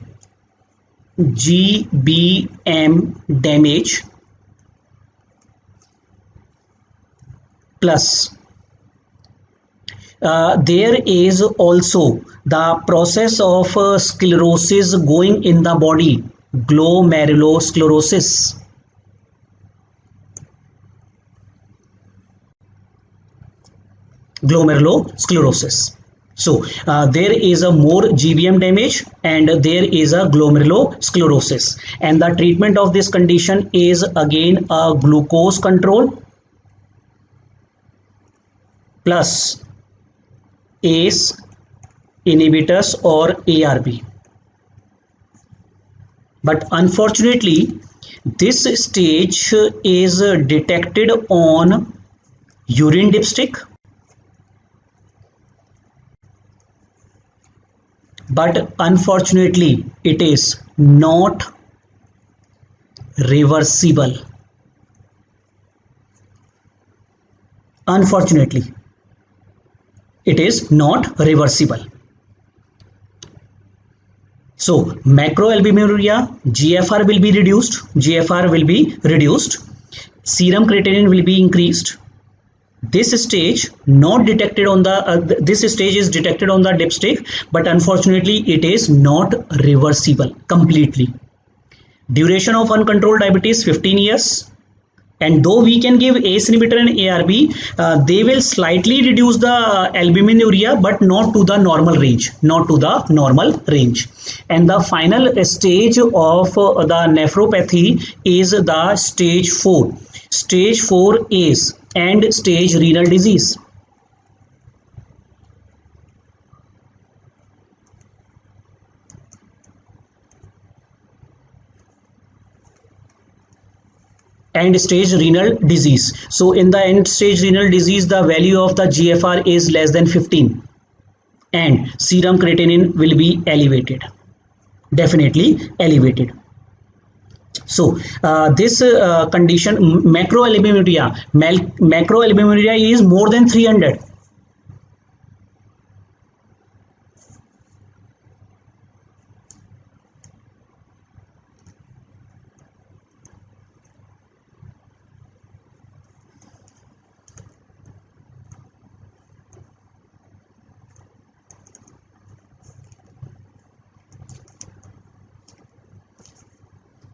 GBM damage plus there is also the process of sclerosis going in the body, glomerulosclerosis. So there is a more GBM damage and there is a glomerulosclerosis, and the treatment of this condition is again a glucose control plus ACE inhibitors or ARB. But unfortunately this stage is detected on urine dipstick, but unfortunately it is not reversible. Unfortunately it is not reversible. So macroalbuminuria, GFR will be reduced, serum creatinine will be increased. This stage not detected on the this stage is detected on the dipstick, but unfortunately it is not reversible completely. Duration of uncontrolled diabetes 15 years. And though we can give ACE inhibitor and ARB, they will slightly reduce the albuminuria, but not to the normal range, And the final stage of the nephropathy is the stage 4. Stage 4 is end stage renal disease. End stage renal disease. So in the end stage renal disease, the value of the GFR is less than 15 and serum creatinine will be elevated, definitely elevated. So this condition macroalbuminuria is more than 300.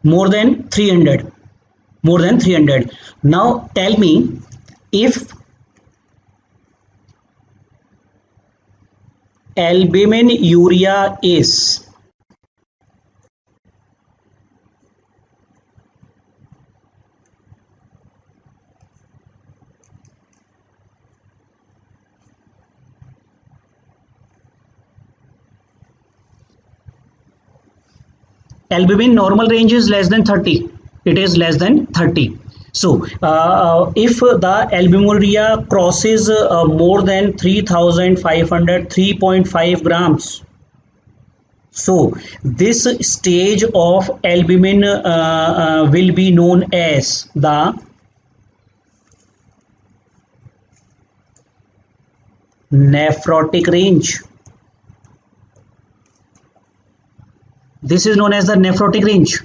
More than 300. Now tell me, if albuminuria is albumin normal range is less than 30, it is less than 30. So if the albuminuria crosses more than 3500, 3.5 grams, so this stage of albumin will be known as the nephrotic range. This is known as the nephrotic range.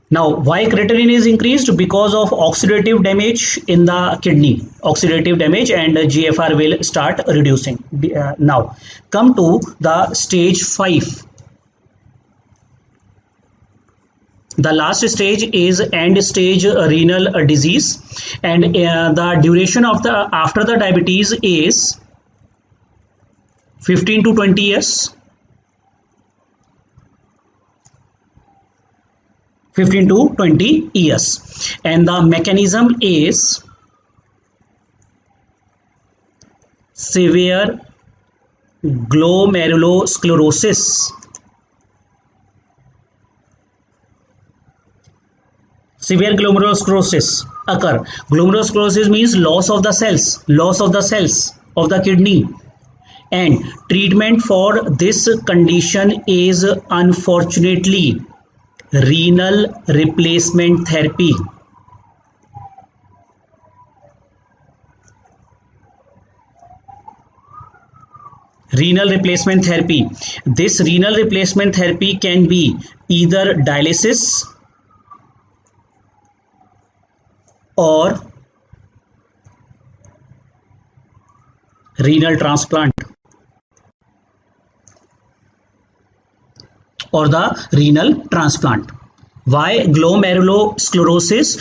Now, why creatinine is increased? Because of oxidative damage in the kidney, oxidative damage, and GFR will start reducing. Now, come to the stage 5. The last stage is end stage renal disease, and the duration of the after the diabetes is 15 to 20 years. 15 to 20 years. And the mechanism is severe glomerulosclerosis. Severe glomerulosclerosis occur. Glomerulosclerosis means loss of the cells of the kidney. And treatment for this condition is unfortunately renal replacement therapy. Renal replacement therapy. This renal replacement therapy can be either dialysis or renal transplant or the renal transplant. Why glomerulosclerosis?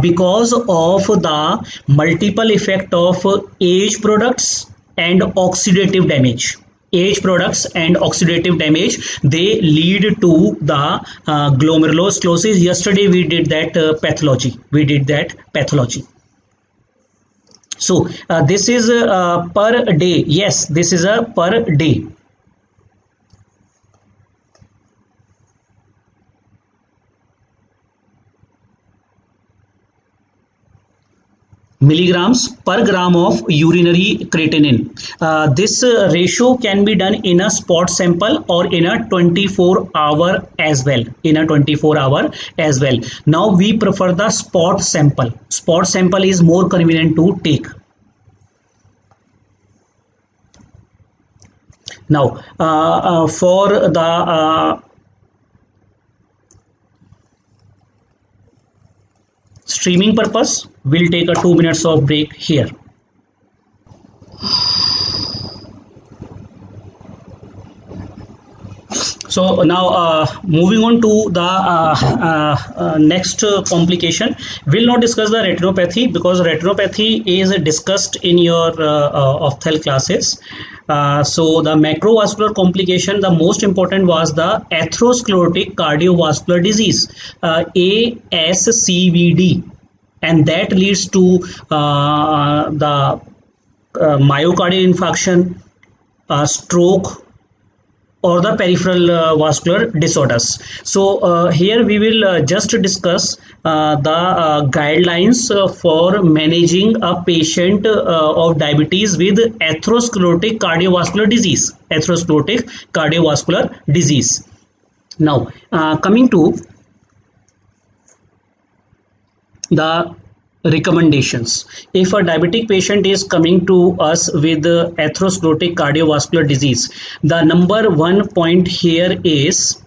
Because of the multiple effect of age products and oxidative damage. Age products and oxidative damage, they lead to the glomerulosclerosis. Yesterday we did that pathology. So this is per day. Yes, this is a per day. Milligrams per gram of urinary creatinine. This ratio can be done in a spot sample or in a 24-hour as well. Now we prefer the spot sample. Spot sample is more convenient to take. Now for the streaming purpose, we'll take a 2 minutes of break here. So now moving on to the next complication, we'll not discuss the retinopathy because retinopathy is discussed in your ophthalmic classes. So the macrovascular complication, the most important was the atherosclerotic cardiovascular disease, ASCVD, and that leads to the myocardial infarction, stroke, or the peripheral vascular disorders. So here we will just discuss the guidelines for managing a patient of diabetes with atherosclerotic cardiovascular disease. Now coming to the recommendations. If a diabetic patient is coming to us with atherosclerotic cardiovascular disease, the number one point here is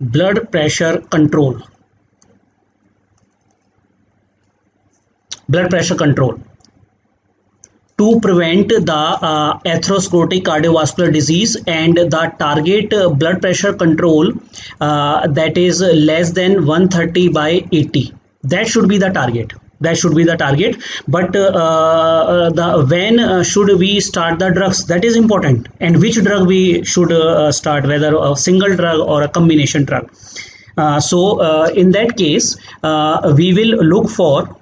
blood pressure control. To prevent the atherosclerotic cardiovascular disease, and the target blood pressure control that is less than 130/80. That should be the target. But when should we start the drugs? That is important. And which drug we should start, whether a single drug or a combination drug. So in that case, we will look for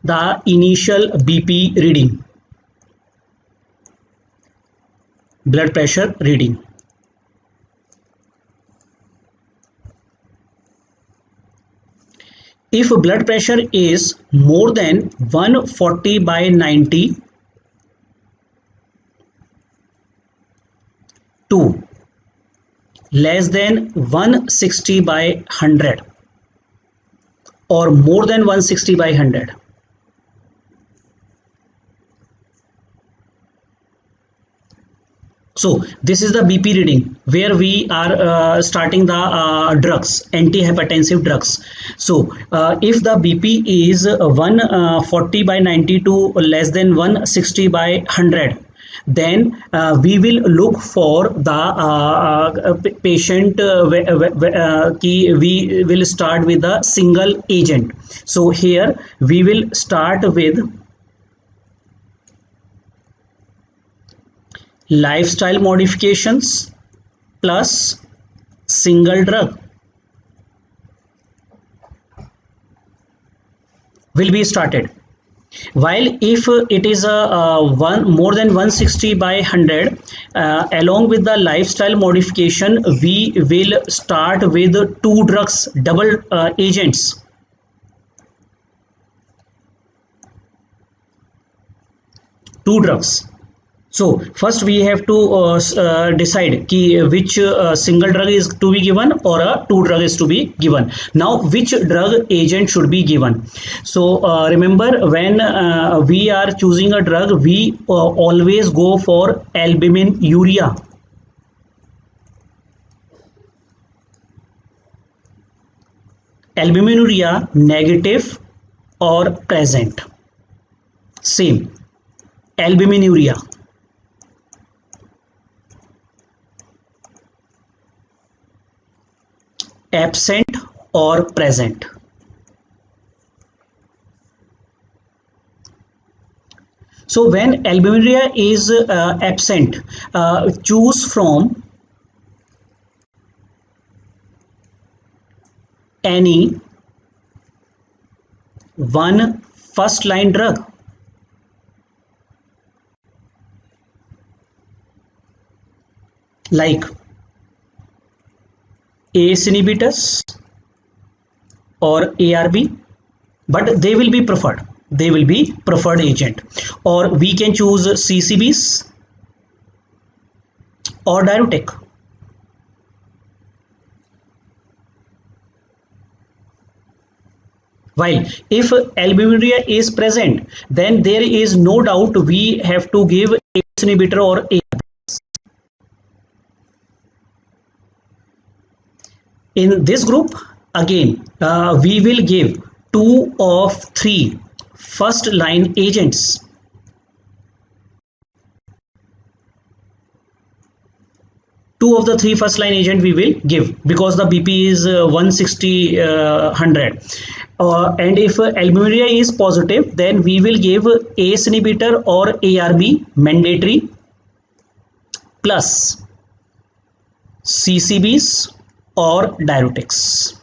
the initial BP reading, blood pressure reading. If blood pressure is more than 140/90 to less than 160/100 or more than 160/100, so this is the BP reading where we are starting the drugs, antihypertensive drugs. So if the BP is 140/90 to less than 160/100, then we will look for the patient we will start with a single agent. So here we will start with lifestyle modifications plus single drug will be started. While if it is a one more than 160 by 100, along with the lifestyle modification, we will start with two drugs, double agents. Two drugs. So first we have to decide which single drug is to be given or a two drug is to be given. Now which drug agent should be given? So remember, when we are choosing a drug, we always go for albuminuria. Albuminuria negative or present? Same. Albuminuria. Absent or present? So when albuminuria is absent, choose from any one first line drug. Like ACE inhibitors or ARB, but they will be preferred. They will be preferred agent. Or we can choose CCBs or diuretic. While if albuminuria is present, then there is no doubt we have to give ACE inhibitor or ARB. In this group, again, we will give two of three first line agents. Two of the three first line agent we will give, because the BP is 160 100. And if albuminuria is positive, then we will give ACE inhibitor or ARB mandatory plus CCBs or diuretics,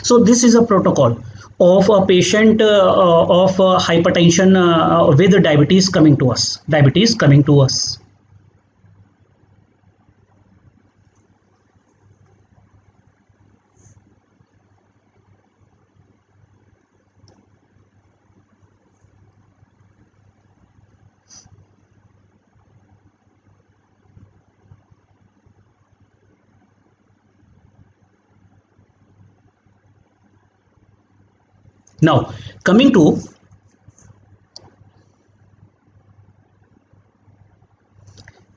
So this is a protocol of a patient of hypertension with diabetes coming to us. Now coming to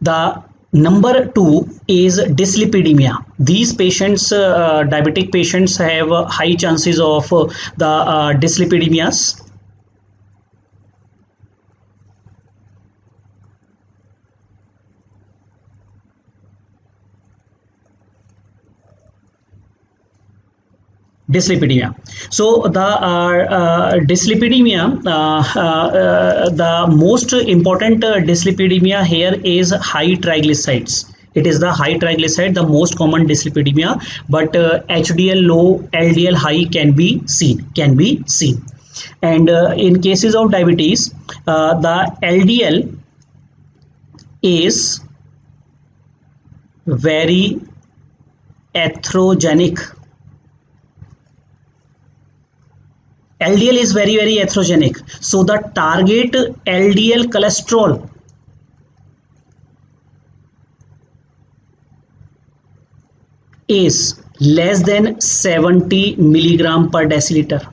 the number 2 is dyslipidemia. These patients, diabetic patients, have high chances of the dyslipidemias. Dyslipidemia. So the dyslipidemia, the most important dyslipidemia here is high triglycerides. It is the high triglyceride, the most common dyslipidemia, but HDL low, LDL high can be seen. And in cases of diabetes, the LDL is very atherogenic. LDL is very atherogenic. So the target LDL cholesterol is less than 70 milligram per deciliter.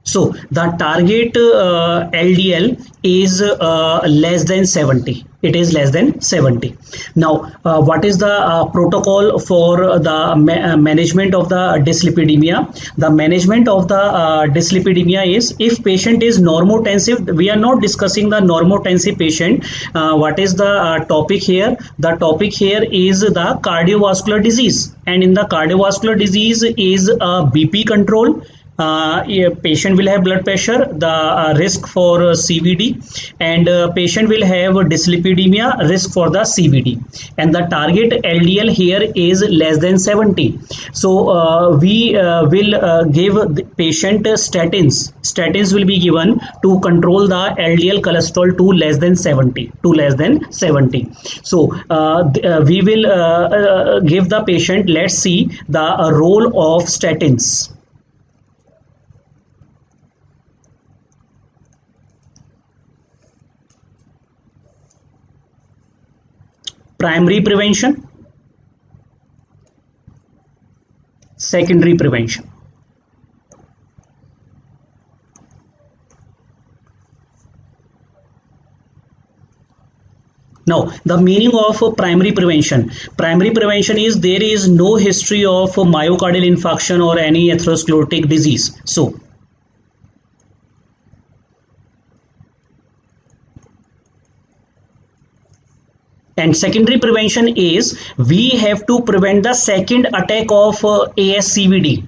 So the target LDL is less than 70. It is less than 70. Now, what is the protocol for the management of the dyslipidemia? The management of the dyslipidemia is, if patient is normotensive, we are not discussing the normotensive patient. What is the topic here? The topic here is the cardiovascular disease, and in the cardiovascular disease is BP control, Yeah, patient will have blood pressure, the risk for CVD, and patient will have dyslipidemia, risk for the CVD, and the target LDL here is less than 70. So we will give the patient statins. Statins will be given to control the LDL cholesterol to less than 70, to less than 70. So we will give the patient. Let's see the role of statins. Primary prevention, secondary prevention. Now, the meaning of primary prevention. Primary prevention is there is no history of myocardial infarction or any atherosclerotic disease. So, and secondary prevention is we have to prevent the second attack of ASCVD.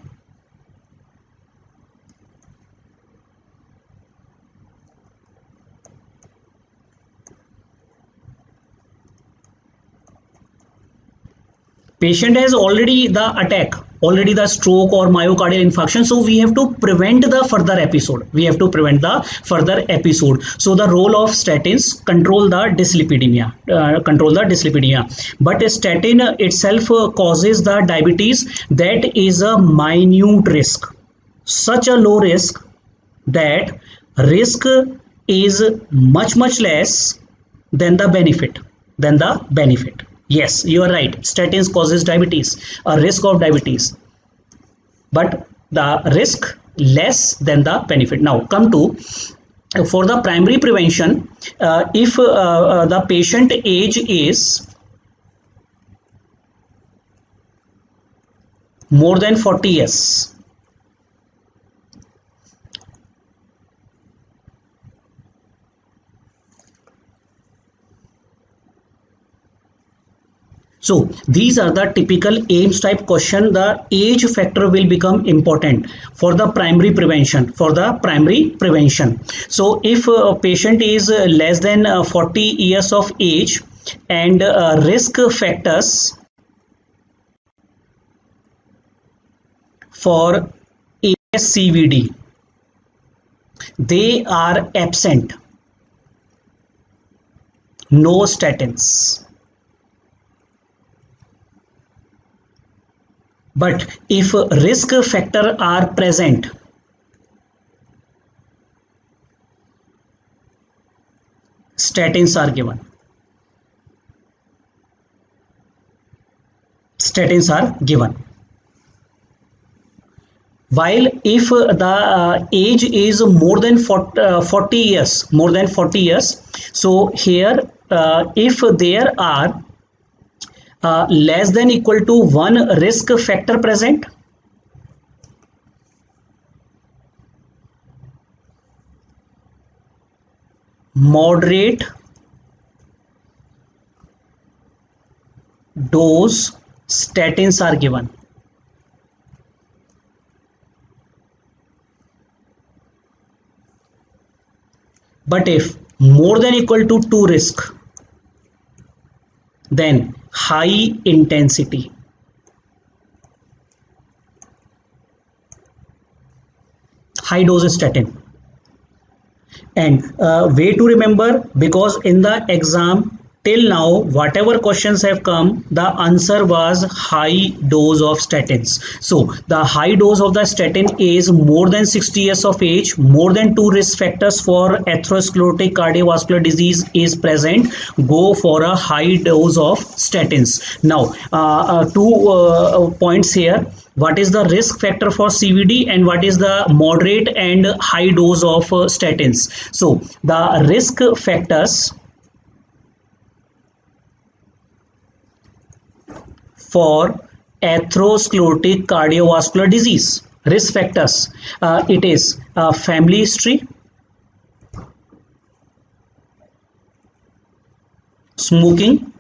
Patient has already the attack, already the stroke or myocardial infarction, so we have to prevent the further episode. We have to prevent the further episode. So the role of statins, control the dyslipidemia, but a statin itself causes the diabetes. That is a minute risk, such a low risk that risk is much less than the benefit. Yes, you are right, statins causes diabetes, a risk of diabetes, but the risk less than the benefit. Now come to for the primary prevention. If the patient age is more than 40 years, so these are the typical AIIMS type question. The age factor will become important for the primary prevention. So if a patient is less than 40 years of age and risk factors for ASCVD, they are absent, no statins. But if risk factor are present, statins are given. While if the age is more than 40 years, so here if there are less than equal to one risk factor present, moderate dose statins are given. But if more than equal to 2 risk, then high intensity, high dose statin. And way to remember, because in the exam till now whatever questions have come, the answer was high dose of statins. So the high dose of the statin is more than 60 years of age, more than 2 risk factors for atherosclerotic cardiovascular disease is present, go for a high dose of statins. Now 2 points here. What is the risk factor for CVD and what is the moderate and high dose of statins? So the risk factors for atherosclerotic cardiovascular disease, risk factors, it is family history, smoking,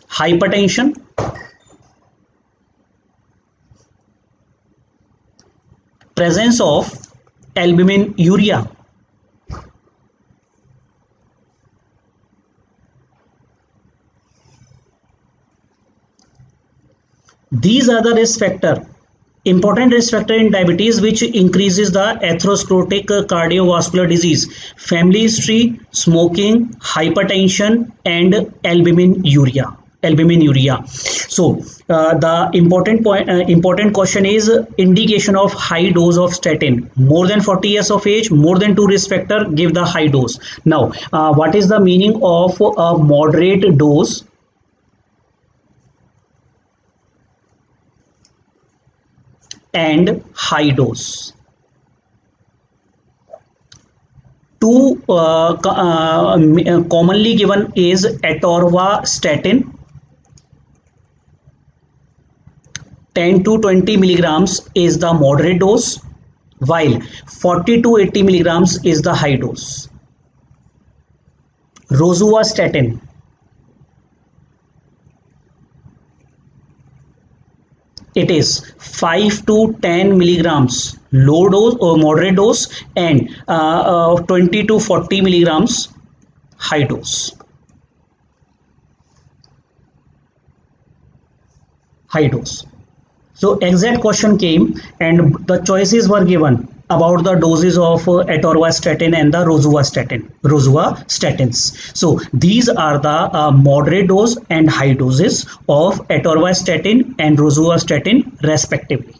hypertension, presence of albuminuria. These are the risk factor, important risk factor in diabetes which increases the atherosclerotic cardiovascular disease: family history, smoking, hypertension, and albuminuria. So the important question is indication of high dose of statin: more than 40 years of age, more than 2 risk factor, give the high dose. Now what is the meaning of a moderate dose and high dose? Two commonly given is atorvastatin, 10 to 20 milligrams is the moderate dose, while 40 to 80 milligrams is the high dose. Rosuvastatin, it is 5 to 10 milligrams low dose or moderate dose, and 20 to 40 milligrams high dose. So exact question came and the choices were given about the doses of atorvastatin and the rosuvastatins. So these are the moderate dose and high doses of atorvastatin and rosuvastatin respectively.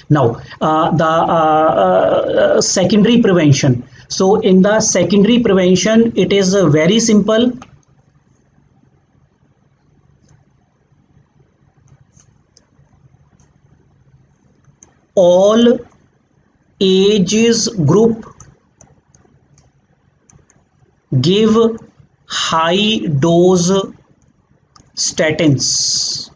Now the secondary prevention. So in the secondary prevention, it is very simple. All ages group give high dose statins.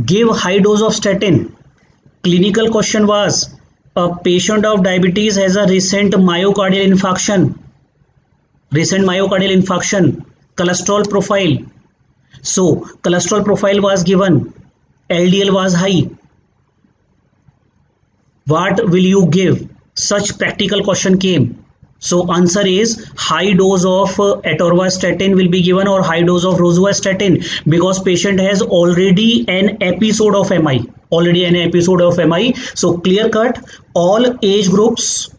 Give high dose of statin. Clinical question was: a patient of diabetes has a recent myocardial infarction, cholesterol profile. So cholesterol profile was given, LDL was high. What will you give? Such practical question came. So answer is high dose of atorvastatin will be given, or high dose of rosuvastatin, because patient has already an episode of MI. So clear cut, all age groups,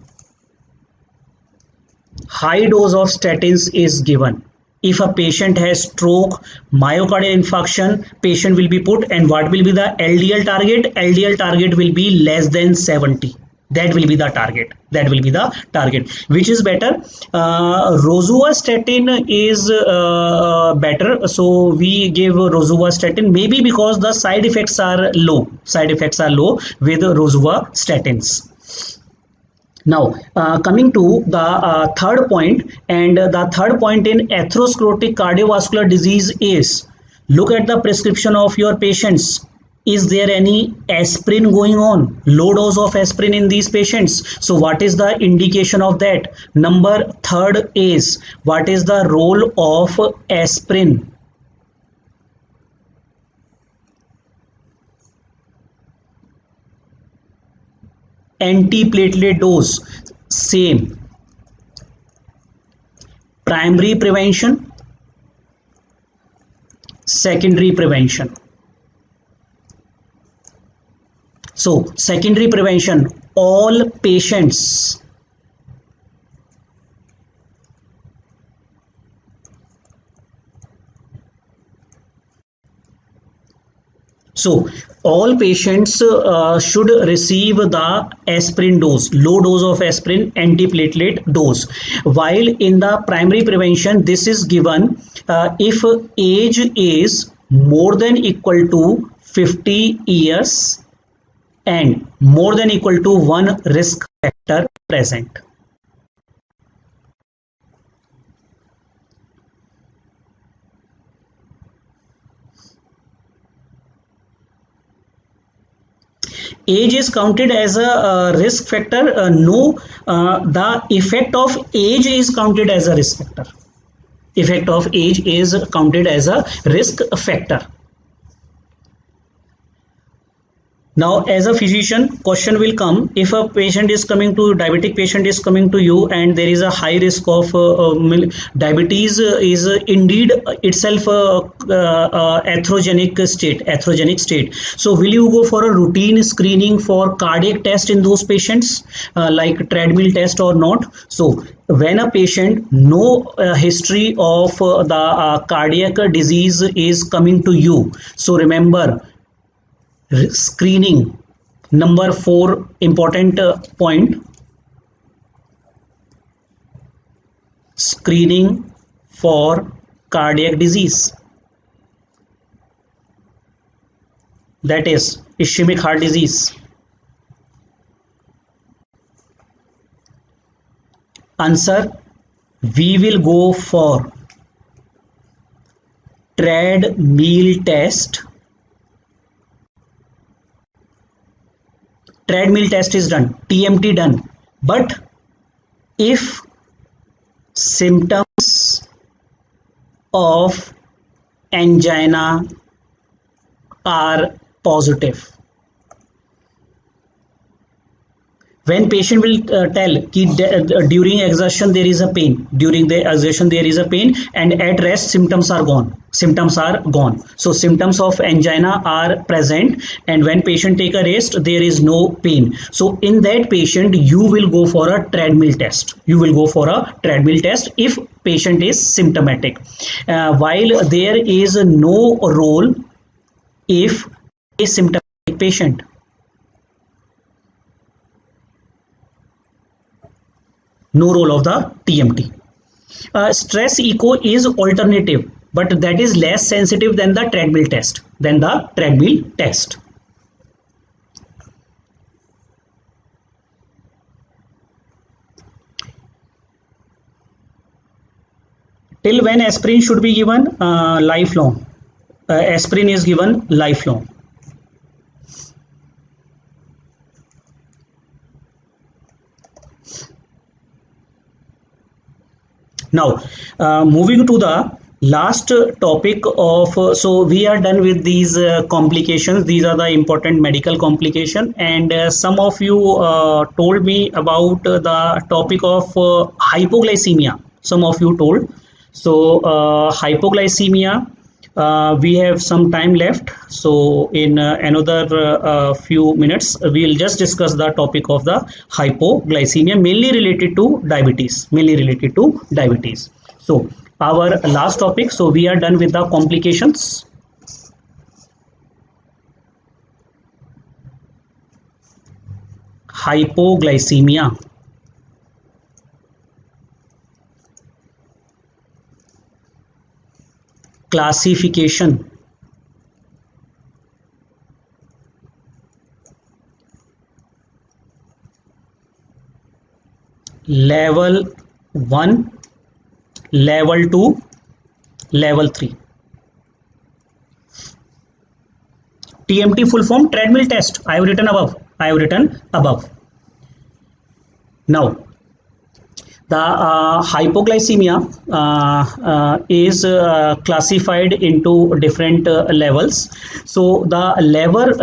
high dose of statins is given. If a patient has stroke, myocardial infarction, patient will be put, and what will be the LDL target? LDL target will be less than 70. That will be the target. Which is better? Rosuvastatin is better, so we give rosuvastatin, maybe because the side effects are low with rosuvastatins. Now coming to the third point, and the third point in atherosclerotic cardiovascular disease is: look at the prescription of your patients. Is there any aspirin going on? Low dose of aspirin in these patients. So what is the indication of that? Number third is: what is the role of aspirin? Antiplatelet dose, same. Primary prevention, secondary prevention. So secondary prevention, all patients should receive the aspirin dose, low dose of aspirin, antiplatelet dose. While in the primary prevention, this is given if age is more than equal to 50 years and more than equal to 1 risk factor present. Age is counted as a risk factor? No, the effect of age is counted as a risk factor. effect of age is counted as a risk factor. Now, as a physician, question will come if a patient is coming to diabetic patient is coming to you and there is a high risk of diabetes is indeed itself atherogenic state. So, will you go for a routine screening for cardiac test in those patients, like treadmill test or not? So, when a patient no history of the cardiac disease is coming to you, so remember screening, number 4 important point, screening for cardiac disease, that is ischemic heart disease. Answer, we will go for treadmill test. Treadmill test is done, TMT done, but if symptoms of angina are positive, when patient will tell during exertion there is a pain, during the exertion there is a pain, and at rest symptoms are gone, so symptoms of angina are present, and when patient take a rest there is no pain. So in that patient you will go for a treadmill test, if patient is symptomatic, while there is no role if a symptomatic patient. No role of the TMT. Stress echo is alternative, but that is less sensitive than the treadmill test. Till when aspirin should be given? Lifelong. Aspirin is given lifelong. Now, moving to the last topic of, so we are done with these complications. These are the important medical complication, and some of you told me about the topic of hypoglycemia. Some of you told. So hypoglycemia, we have some time left, so in another few minutes we'll just discuss the topic of the hypoglycemia, mainly related to diabetes. So our last topic, so we are done with the complications. Hypoglycemia. Classification. Level 1, level 2, level 3. TMT full form, treadmill test. I have written above. Now, the hypoglycemia is classified into different levels. So the level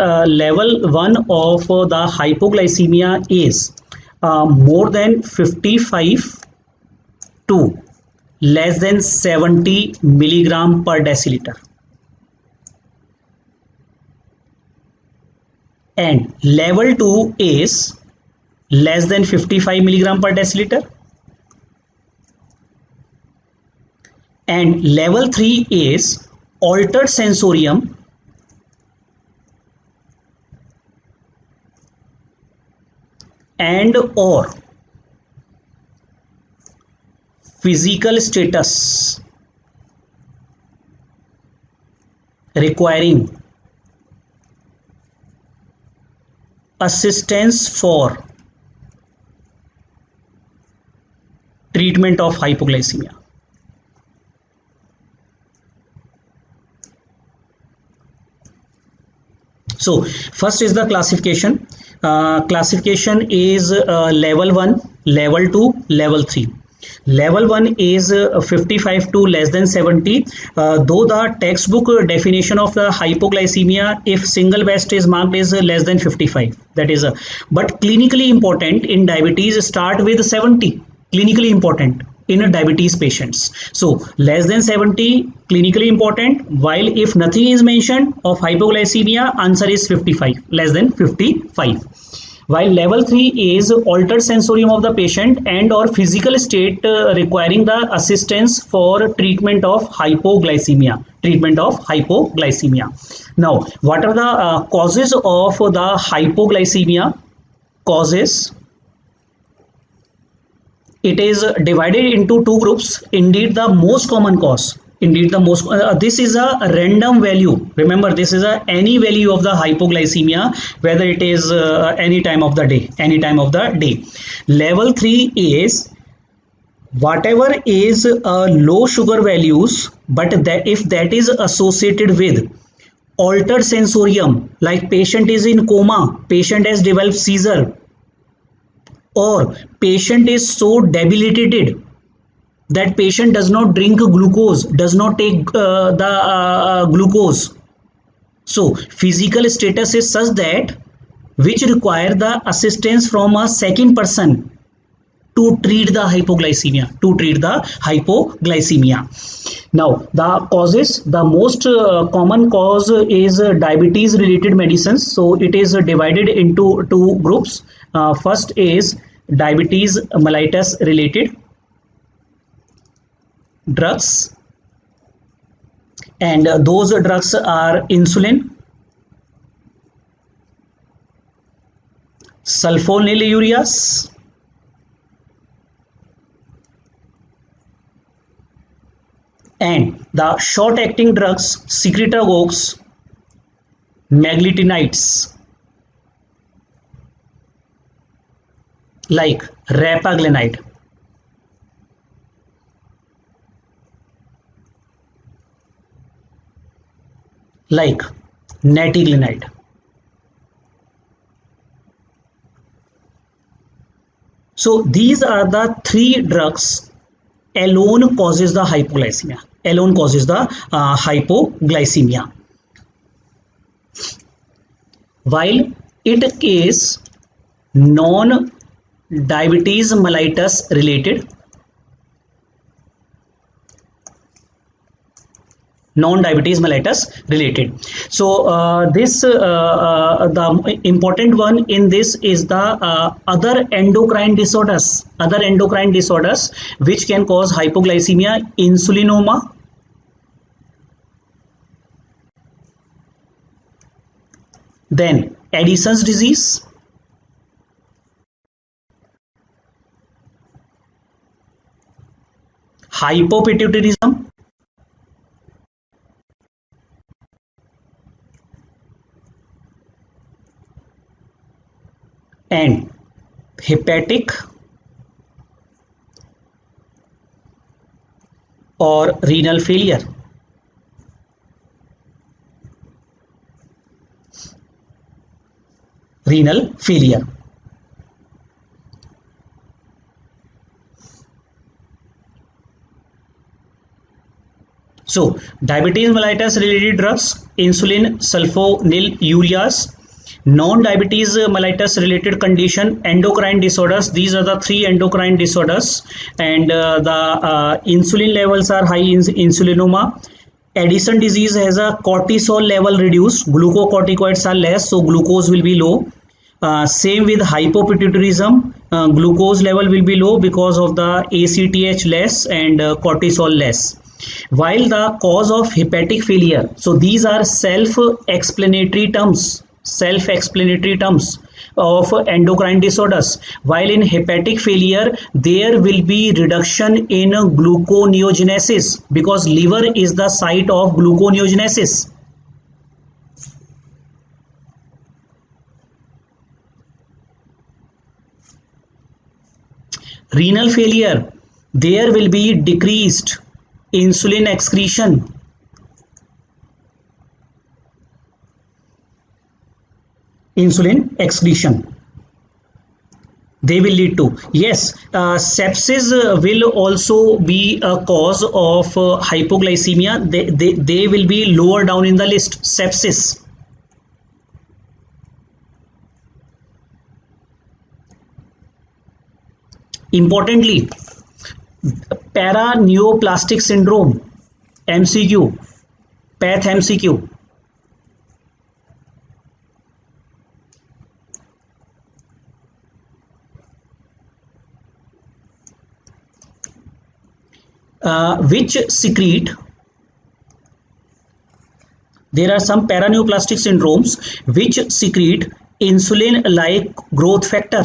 1 of the hypoglycemia is more than 55 to less than 70 milligram per deciliter, and level 2 is less than 55 milligram per deciliter, and level 3 is altered sensorium and or physical status requiring assistance for treatment of hypoglycemia. So first is the classification. Classification is level 1, level 2, level 3. Level 1 is 55 to less than 70. Though the textbook definition of the hypoglycemia, if single best is marked, is less than 55. That is but clinically important in diabetes start with 70. Clinically important in a diabetes patients. So less than 70 clinically important, while if nothing is mentioned of hypoglycemia, answer is 55, less than 55. While level 3 is altered sensorium of the patient and or physical state requiring the assistance for treatment of hypoglycemia. Now, what are the causes of the hypoglycemia? Causes. It is divided into two groups. Indeed, the most common cause. This is a random value. Remember, this is any value of the hypoglycemia, whether it is any time of the day. Level 3 is whatever is low sugar values, but if that is associated with altered sensorium, like patient is in coma, patient has developed seizure, or patient is so debilitated that patient does not drink glucose, does not take the glucose. So physical status is such that which require the assistance from a second person to treat the hypoglycemia. Now the causes, the most common cause is diabetes related medicines. So it is divided into two groups. First is diabetes mellitus related drugs, and those drugs are insulin, sulfonylureas, and the short acting drugs secretagogues, meglitinides like repaglinide. Like netiglinide. So these are the three drugs alone causes the hypoglycemia. While it is non-diabetes mellitus related, So the important one in this is the other endocrine disorders, which can cause hypoglycemia: insulinoma, then Addison's disease, hypopituitarism, and hepatic or renal failure. So diabetes mellitus related drugs: insulin, sulfonylureas. Non-diabetes mellitus related condition, endocrine disorders. These are the three endocrine disorders, and the insulin levels are high in insulinoma. Addison disease has a cortisol level reduced, glucocorticoids are less, so glucose will be low. Same with hypopituitarism, glucose level will be low because of the ACTH less and cortisol less. While the cause of hepatic failure, so these are self-explanatory terms of endocrine disorders. While in hepatic failure, there will be reduction in gluconeogenesis because liver is the site of gluconeogenesis. Renal failure, there will be decreased insulin excretion. they will lead to, yes, sepsis will also be a cause of hypoglycemia. They will be lower down in the list. Sepsis. Importantly, paraneoplastic syndrome, MCQ, path MCQ. Which secrete, there are some paraneoplastic syndromes which secrete insulin like growth factor.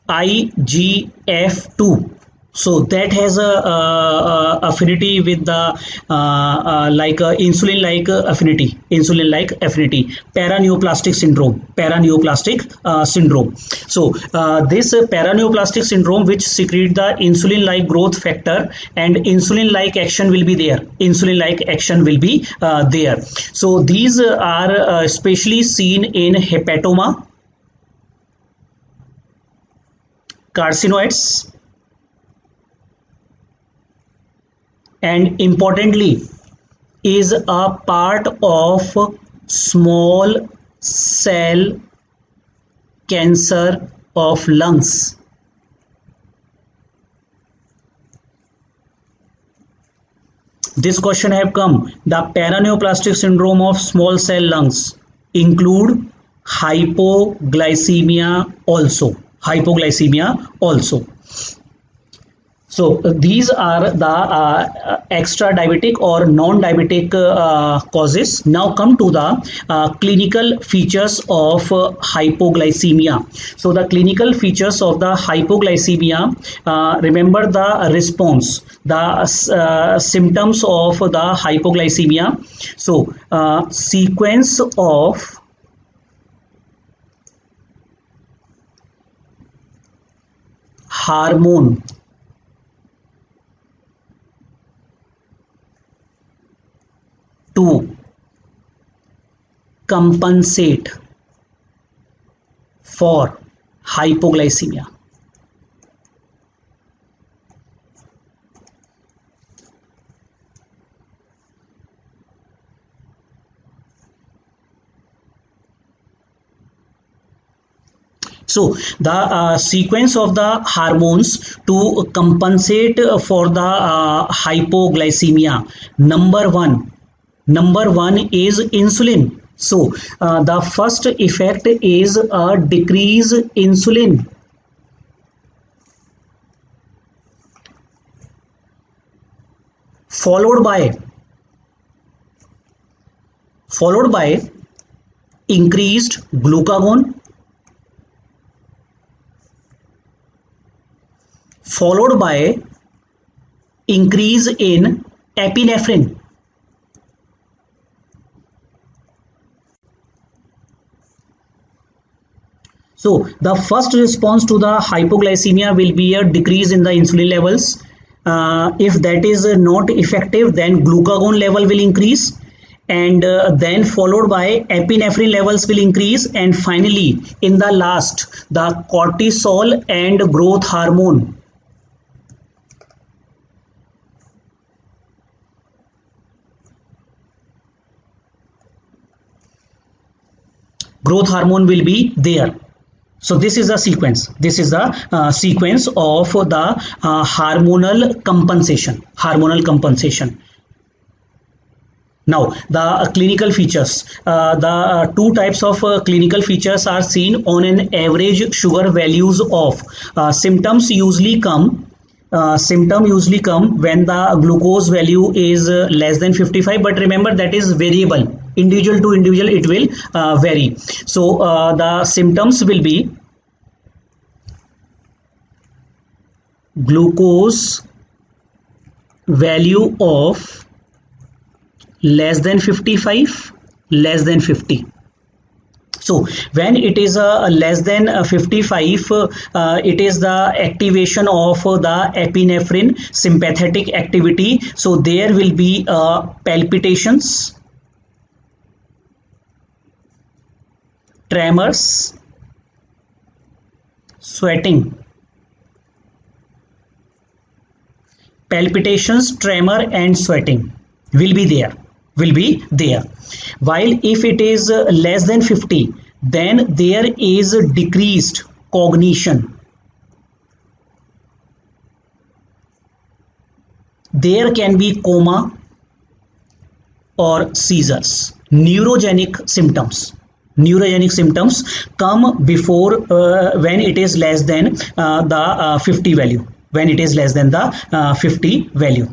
IGF-2. So that has a affinity with the like insulin like affinity, paraneoplastic syndrome. So this paraneoplastic syndrome which secrete the insulin like growth factor, and insulin like action will be there, there. So these are especially seen in hepatoma, carcinoids, and importantly is a part of small cell cancer of lungs. This question have come. The paraneoplastic syndrome of small cell lungs include hypoglycemia also. So these are the extra diabetic or non-diabetic causes. Now come to the clinical features of hypoglycemia. So the clinical features of the hypoglycemia, remember the response, the symptoms of the hypoglycemia. So sequence of hormone to compensate for hypoglycemia. So the sequence of the hormones to compensate for the hypoglycemia. Number one is insulin. So the first effect is a decrease insulin. Followed by increased glucagon, followed by increase in epinephrine. So the first response to the hypoglycemia will be a decrease in the insulin levels. If that is not effective, then glucagon level will increase, and then followed by epinephrine levels will increase, and finally in the last the cortisol and growth hormone. Growth hormone will be there. So this is the sequence. This is the sequence of the hormonal compensation. Now the clinical features. The two types of clinical features are seen on an average sugar values of. Symptoms usually come when the glucose value is less than 55, but remember that is variable, individual to individual it will vary. So the symptoms will be glucose value of less than 55, less than 50. So when it is less than 55, it is the activation of the epinephrine sympathetic activity. So there will be palpitations, tremors, sweating. Palpitations, tremor and sweating will be there. While if it is less than 50, then there is decreased cognition. There can be coma or seizures. Neurogenic symptoms come before when it is less than the 50 value. When it is less than the 50 value.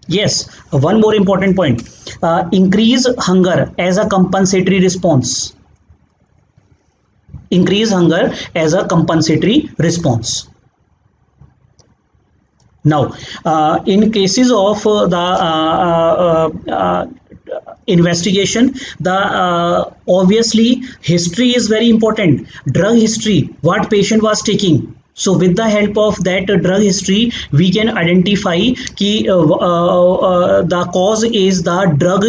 Yes, one more important point. Increase hunger as a compensatory response. Increase hunger as a compensatory response. Now, in cases of the investigation, the obviously history is very important. Drug history, what patient was taking. So with the help of that drug history, we can identify the cause is the drug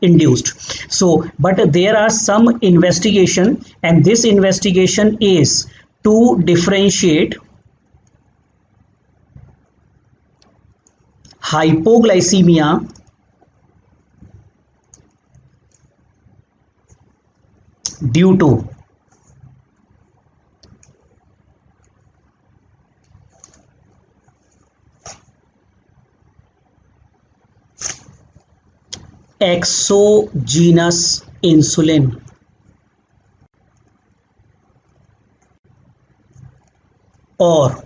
induced. So but there are some investigation, and this investigation is to differentiate hypoglycemia due to exogenous insulin or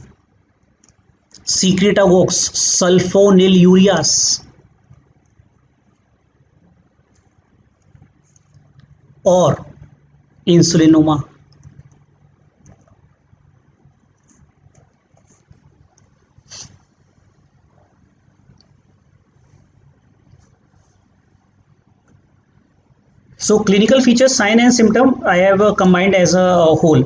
secretagogues sulfonylureas or insulinoma. So clinical features, sign and symptom, I have combined as a whole.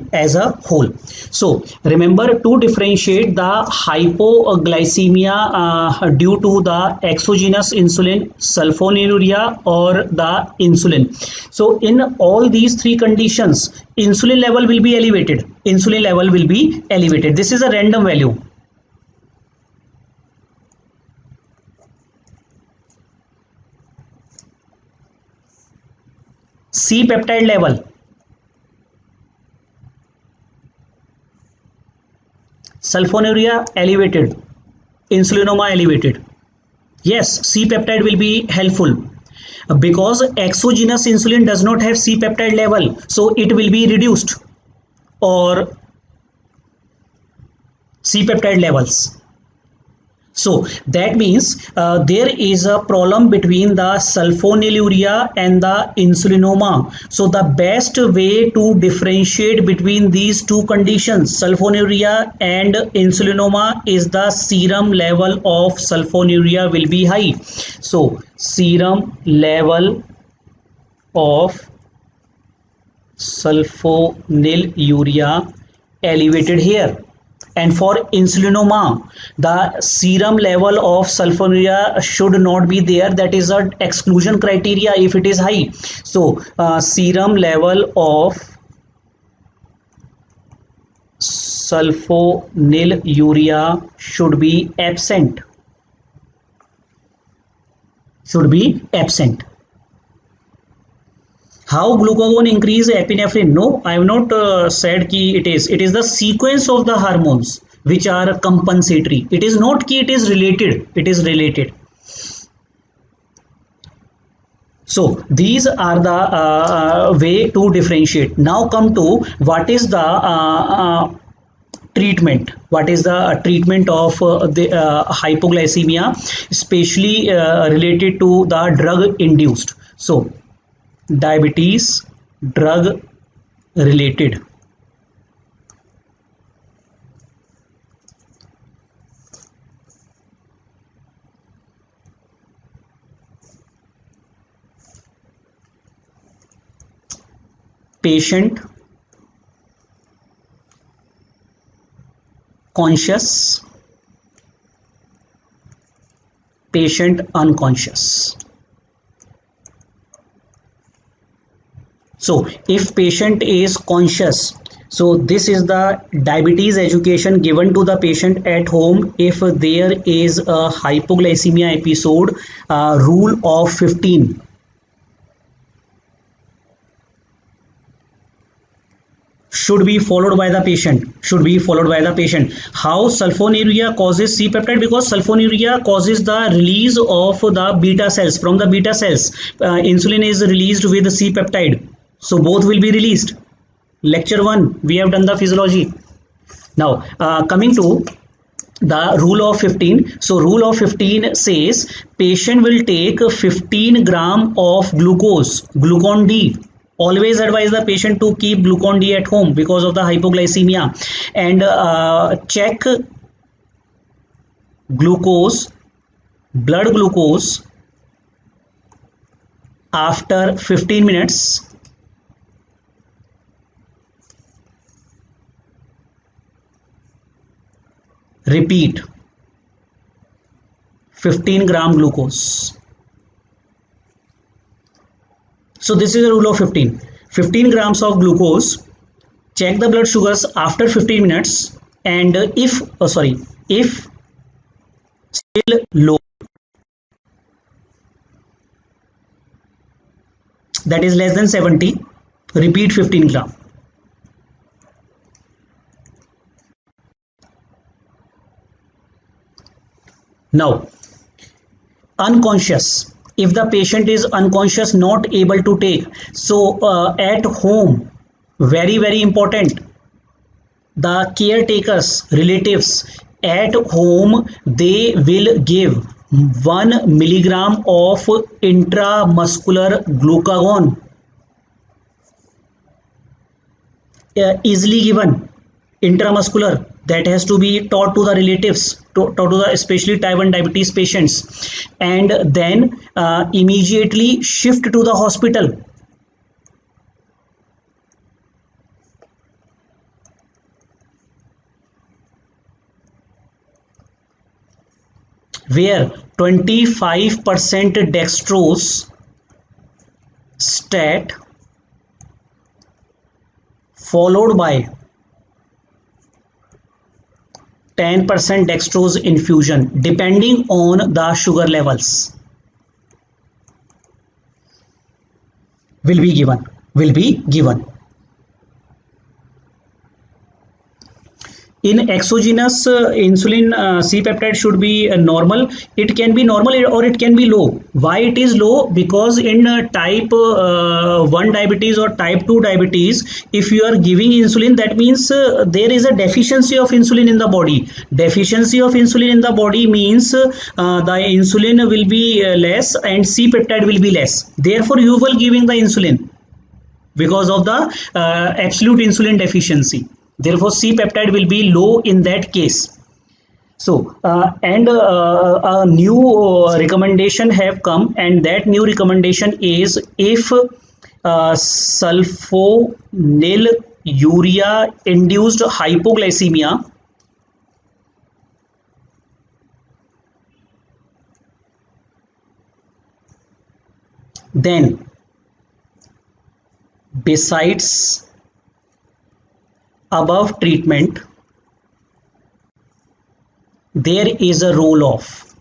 So remember to differentiate the hypoglycemia due to the exogenous insulin, sulfonylurea or the insulin. So in all these three conditions, insulin level will be elevated. This is a random value. C peptide level, sulfonylurea elevated, insulinoma elevated. Yes, C peptide will be helpful because exogenous insulin does not have C peptide level, so it will be reduced or C peptide levels. So that means there is a problem between the sulfonylurea and the insulinoma. So the best way to differentiate between these two conditions, sulfonylurea and insulinoma, is the serum level of sulfonylurea will be high. So serum level of sulfonylurea elevated here. And for insulinoma, the serum level of sulfonylurea should not be there. That is an exclusion criteria if it is high. So serum level of sulfonylurea should be absent. How glucagon increase epinephrine? No, I have not said ki it is. It is the sequence of the hormones which are compensatory. It is not ki it is related. So these are the way to differentiate. Now come to what is the treatment. What is the treatment of the hypoglycemia, especially related to the drug induced? So diabetes, drug related. patient conscious, patient unconscious. So if patient is conscious, so this is the diabetes education given to the patient at home. If there is a hypoglycemia episode, rule of 15. Should be followed by the patient. How sulfonylurea causes C-peptide? Because sulfonylurea causes the release of the beta cells. From the beta cells, insulin is released with C-peptide. So both will be released. Lecture 1, we have done the physiology. Now coming to the rule of 15. So rule of 15 says patient will take 15 gram of glucon D. Always advise the patient to keep glucon D at home because of the hypoglycemia, and check blood glucose after 15 minutes. Repeat 15 gram glucose. So this is the rule of 15. 15 grams of glucose. Check the blood sugars after 15 minutes, and if still low, that is less than 70, repeat 15 gram. Now unconscious. If the patient is unconscious, not able to take, so at home, very important, the caretakers, relatives at home, they will give 1 milligram of intramuscular glucagon, easily given, intramuscular. That has to be taught to the relatives, taught to the especially type 1 diabetes patients, and then immediately shift to the hospital. Where 25% dextrose stat followed by 10% dextrose infusion depending on the sugar levels will be given. In exogenous insulin, C-peptide should be normal. It can be normal or it can be low. Why it is low? Because in type 1 diabetes or type 2 diabetes, if you are giving insulin, that means there is a deficiency of insulin in the body. Deficiency of insulin in the body means the insulin will be less and C-peptide will be less. Therefore, you will giving the insulin because of the absolute insulin deficiency. Therefore, C-peptide will be low in that case. So, and a new recommendation have come, and that new recommendation is if sulfonylurea induced hypoglycemia, then besides above treatment, there is a role of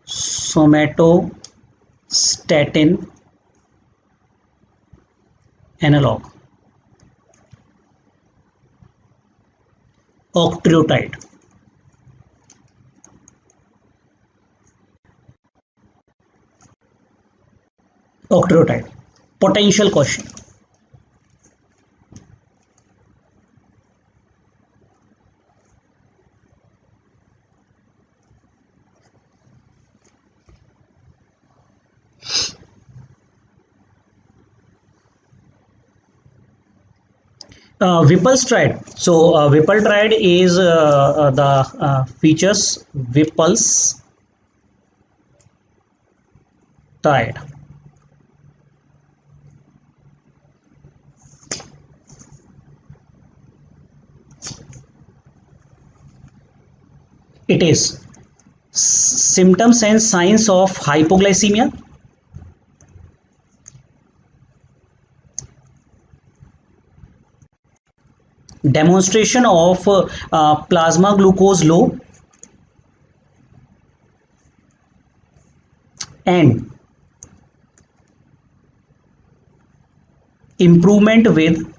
somatostatin analog, octreotide. Potential question. Whipple's triad. So Whipple triad is the features Whipple's triad. It is symptoms and signs of hypoglycemia, demonstration of plasma glucose low, and improvement with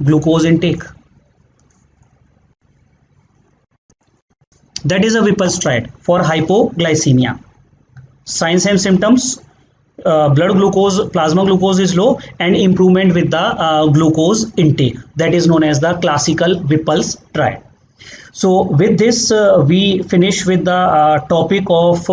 glucose intake. That is a Whipple's triad for hypoglycemia. Signs and symptoms: blood glucose, plasma glucose is low, and improvement with the glucose intake. That is known as the classical Whipple's triad. So with this, we finish with the topic of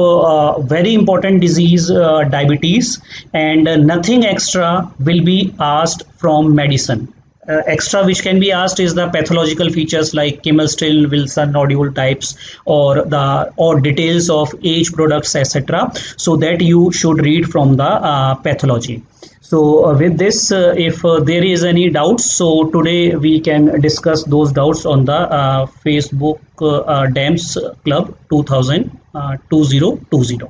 very important disease, diabetes, and nothing extra will be asked from medicine. Extra which can be asked is the pathological features like Kimmel-Still, Wilson nodule types, or details of age, products, etc. So that you should read from the pathology. So with this, if there is any doubts, so today we can discuss those doubts on the Facebook DAMS Club 2020.